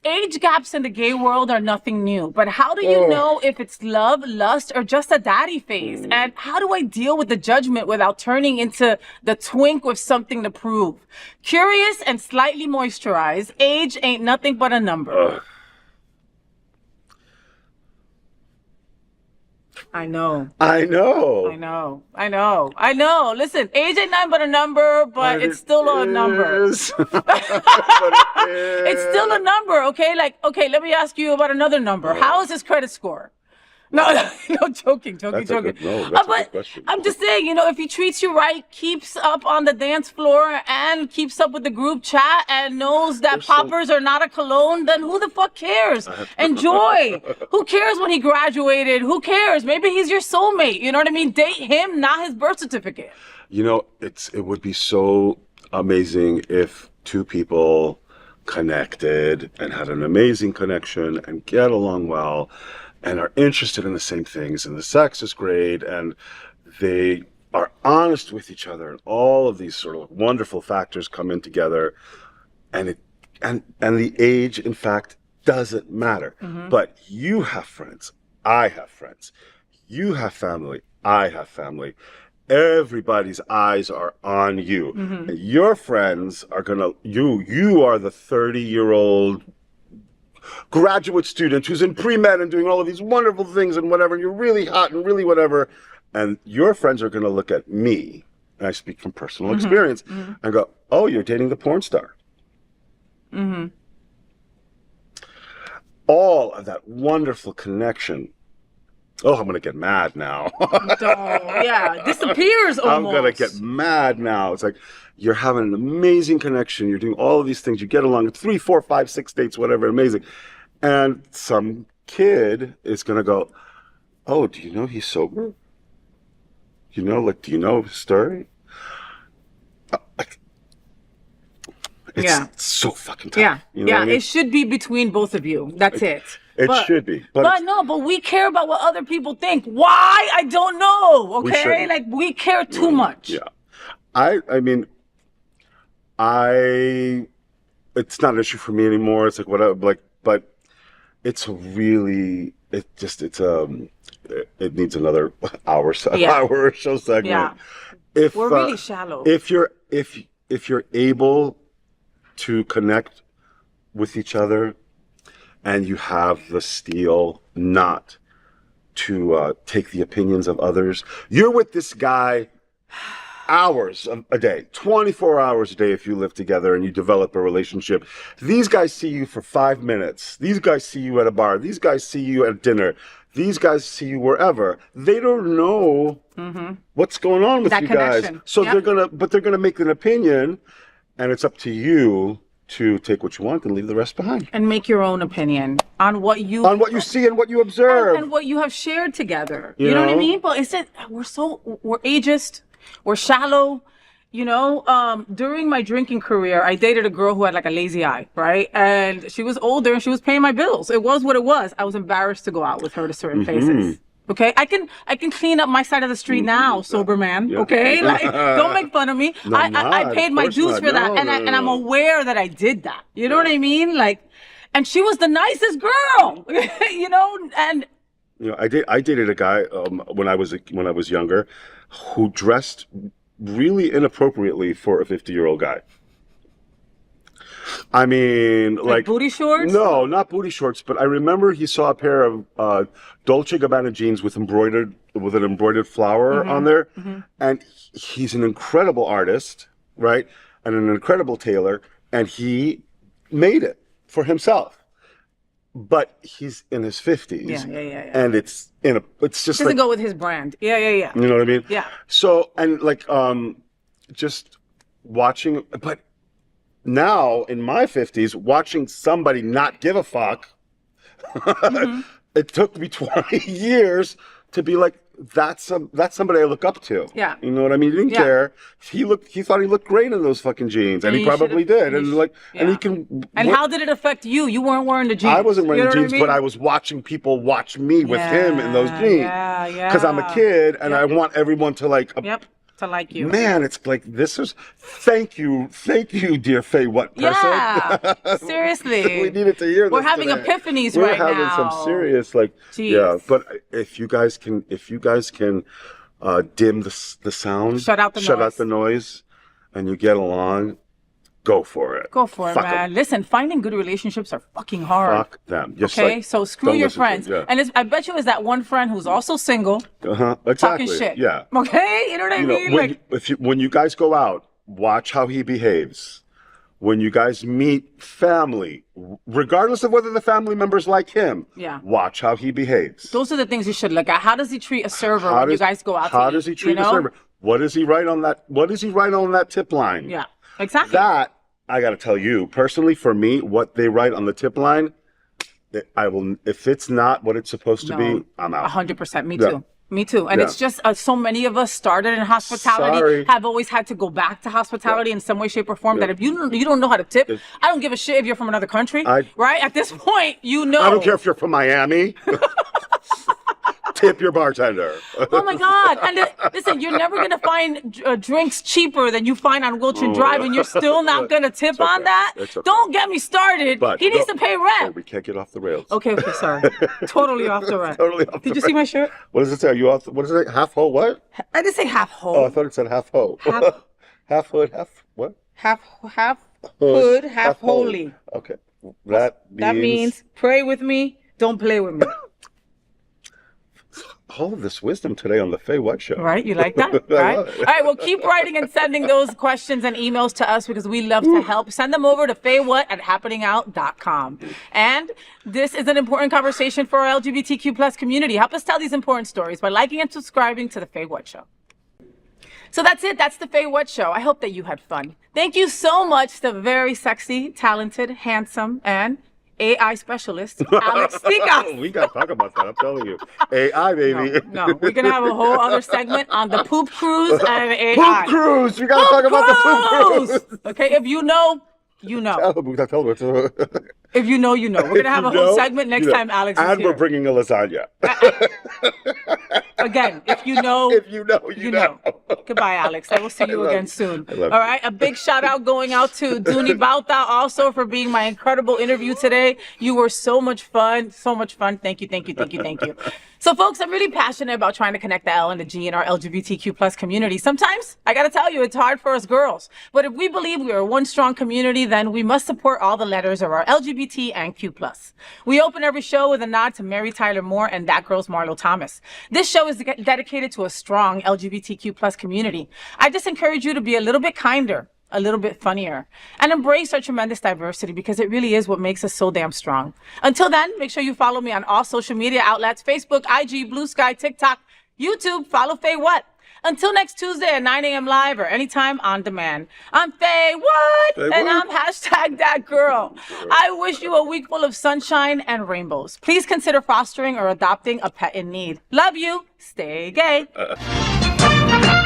Age gaps in the gay world are nothing new, but how do you know if it's love, lust, or just a daddy phase? And how do I deal with the judgment without turning into the twink with something to prove? Curious and slightly moisturized, age ain't nothing but a number. I know. Listen, age ain't nothing but a number, but it's still a number. It's still a number, okay? Okay, let me ask you about another number. How is his credit score? No, joking.
That's a good question.
I'm just saying, if he treats you right, keeps up on the dance floor and keeps up with the group chat and knows that poppers are not a cologne, then who the fuck cares? Enjoy. Who cares when he graduated? Who cares? Maybe he's your soulmate. You know what I mean? Date him, not his birth certificate.
It would be so amazing if two people connected and had an amazing connection and get along well and are interested in the same things, and the sex is great, and they are honest with each other, and all of these sort of wonderful factors come in together, and the age, in fact, doesn't matter. But you have friends, I have friends. You have family, I have family. Everybody's eyes are on you. And your friends are you are the 30-year-old graduate student who's in pre-med and doing all of these wonderful things and whatever, and you're really hot and really whatever, and your friends are going to look at me, and I speak from personal experience, and go, oh, you're dating the porn star. All of that wonderful connection. Oh, I'm going to get mad now.
Disappears almost.
I'm going to get mad now. It's like, you're having an amazing connection. You're doing all of these things. You get along 3, 4, 5, 6 dates, whatever, amazing. And some kid is going to go, oh, do you know he's sober? Do you know his story? It's so fucking tough. You know what I mean?
It should be between both of you. That's it.
It should be.
But we care about what other people think. Why? I don't know. Okay? We care too much.
Yeah. I mean, it's not an issue for me anymore. It's like whatever, but it needs another hour or so segment.
Yeah. We're really shallow.
If you're able to connect with each other, and you have the steel not to take the opinions of others. You're with this guy hours a day, 24 hours a day if you live together and you develop a relationship. These guys see you for 5 minutes. These guys see you at a bar. These guys see you at dinner. These guys see you wherever. They don't know what's going on with
that
you
connection.
guys. So
Yep.
they're gonna make an opinion, and it's up to you to take what you want and leave the rest behind.
And make your own opinion on what you
See and what you observe.
and what you have shared together.
You
You know what I
know?
mean? But it's that we're ageist, we're shallow. You know, during my drinking career, I dated a girl who had like a lazy eye, right? And she was older and she was paying my bills. It was what it was. I was embarrassed to go out with her to certain places. Okay, I can clean up my side of the street now, sober man.
Yeah.
Okay, like don't make fun of me.
No,
I paid my
course
dues
not.
for that,
No,
and
no,
and I'm
no.
aware that I did that. You know what I mean? Like, and she was the nicest girl. You know, and
You know, I dated a guy when I was younger, who dressed really inappropriately for a 50-year-old guy. I mean, like
booty shorts?
No, not booty shorts. But I remember he saw a pair of Dolce & Gabbana jeans with an embroidered flower on there, and he's an incredible artist, right? And an incredible tailor, and he made it for himself. But he's in his 50s.
Yeah.
And it's just
doesn't
like,
go with his brand. Yeah.
you know what I mean?
Yeah.
So, and like, just watching, but now in my 50s, watching somebody not give a fuck, it took me 20 years to be like, that's somebody I look up to.
Yeah.
You know what I mean? He didn't care. He thought he looked great in those fucking jeans, and he
you
probably
should've-
did. And like, and he can.
And how did it affect you? You weren't wearing the jeans.
I wasn't wearing
You know what
jeans, but I was watching people watch me with him in those jeans.
Yeah.
Because I'm a kid, and I want everyone to like.
Yep. To like you.
Man, it's like thank you, dear FayWhat person.
Yeah. Seriously.
We needed to hear this.
We're having
today.
epiphanies
We're
right now.
having some serious
Jeez.
yeah. But if you guys can dim the sound,
Shut out the
noise, and you get along, go for it.
Go for it,
Fuck
man.
'em.
Listen, finding good relationships are fucking hard.
Fuck them. Just
Okay,
like,
so screw
don't
your
listen to
friends.
them. Yeah.
And I bet you it's that one friend who's also single,
Exactly.
talking shit.
Yeah.
Okay, you know what I
You know,
mean?
when you guys go out, watch how he behaves. When you guys meet family, regardless of whether the family members like him, watch how he behaves.
Those are the things you should look at. How does he treat a server when you guys go out to
How
eat,
does he treat
you know?
a server? What does he write on that tip line?
Yeah, exactly.
That, I got to tell you, personally, for me, what they write on the tip line, I will. If it's not what it's supposed to be, I'm out.
100%. Me
Yeah.
too. Me too. And it's just so many of us started in hospitality,
Sorry.
have always had to go back to hospitality in some way, shape, or form. That if you don't know how to tip, I don't give a shit if you're from another country, right? At this point, you know.
I don't care if you're from Miami. Tip your bartender.
Oh my God! And listen, you're never gonna find drinks cheaper than you find on Wilton Drive, and you're still not gonna tip
okay.
on that.
It's okay.
Don't get me started.
But
he needs to pay
Oh,
rent.
we can't get off the rails.
Okay, sorry. Totally off the rails.
Totally off
Did
the
you see my shirt?
What does it say? Are you off? What does it say? Half hoe? What?
I didn't say half
Oh, I
whole.
thought it said half hoe.
Half-
Half hood, half what?
Half hood, half holy.
Okay. That
means pray with me, don't play with me.
all of this wisdom today on the FayWhat show.
Right? You like that?
I
Right?
love it.
All right. Well, keep writing and sending those questions and emails to us because we love to help. Send them over to FayWhat@happeningout.com. And this is an important conversation for our LGBTQ plus community. Help us tell these important stories by liking and subscribing to the FayWhat Show. So that's it. That's the FayWhat Show. I hope that you had fun. Thank you so much to very sexy, talented, handsome, and AI specialist, Alex Tika.
We got to talk about that. I'm telling you. AI, baby.
No, we're going to have a whole other segment on the poop cruise and AI.
Poop cruise. We got to talk about the poop cruise.
Okay, if you know, you know.
Tell them.
If you know, you know. We're going to have a whole segment next time Alex is
And
here.
we're bringing a lasagna.
Again, if you know,
If you know, you know.
Goodbye, Alex. I will see you
love
again
you.
soon.
I love
All
you.
right. A big shout out going out to Dooney Bauta also for being my incredible interview today. You were so much fun. So much fun. Thank you. Thank you. Thank you. Thank you. So, folks, I'm really passionate about trying to connect the L and the G in our LGBTQ plus community. Sometimes, I got to tell you, it's hard for us girls. But if we believe we are one strong community, then we must support all the letters of our LGBT and Q+. We open every show with a nod to Mary Tyler Moore and That Girl's Marlo Thomas. This show is dedicated to a strong LGBTQ plus community. I just encourage you to be a little bit kinder, a little bit funnier, and embrace our tremendous diversity because it really is what makes us so damn strong. Until then, make sure you follow me on all social media outlets, Facebook, IG, Blue Sky, TikTok, YouTube. Follow FayWhat. Until next Tuesday at 9 a.m. live or anytime on demand. I'm FayWhat, and I'm #ThatGirl. I wish you a week full of sunshine and rainbows. Please consider fostering or adopting a pet in need. Love you. Stay gay.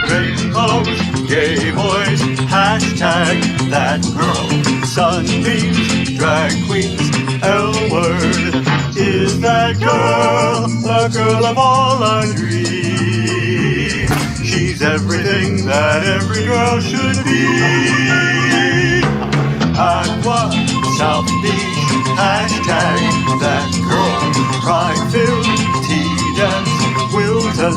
Rainbows, gay boys, hashtag that girl. Sunbeams, drag queens, L-word. Is that girl the girl of all our dreams? She's everything that every girl should be. Aqua, South Beach, hashtag that girl. Pride-filled, tea-dance, Wilton.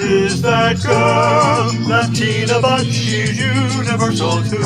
Is that girl Latina, but she's universal too.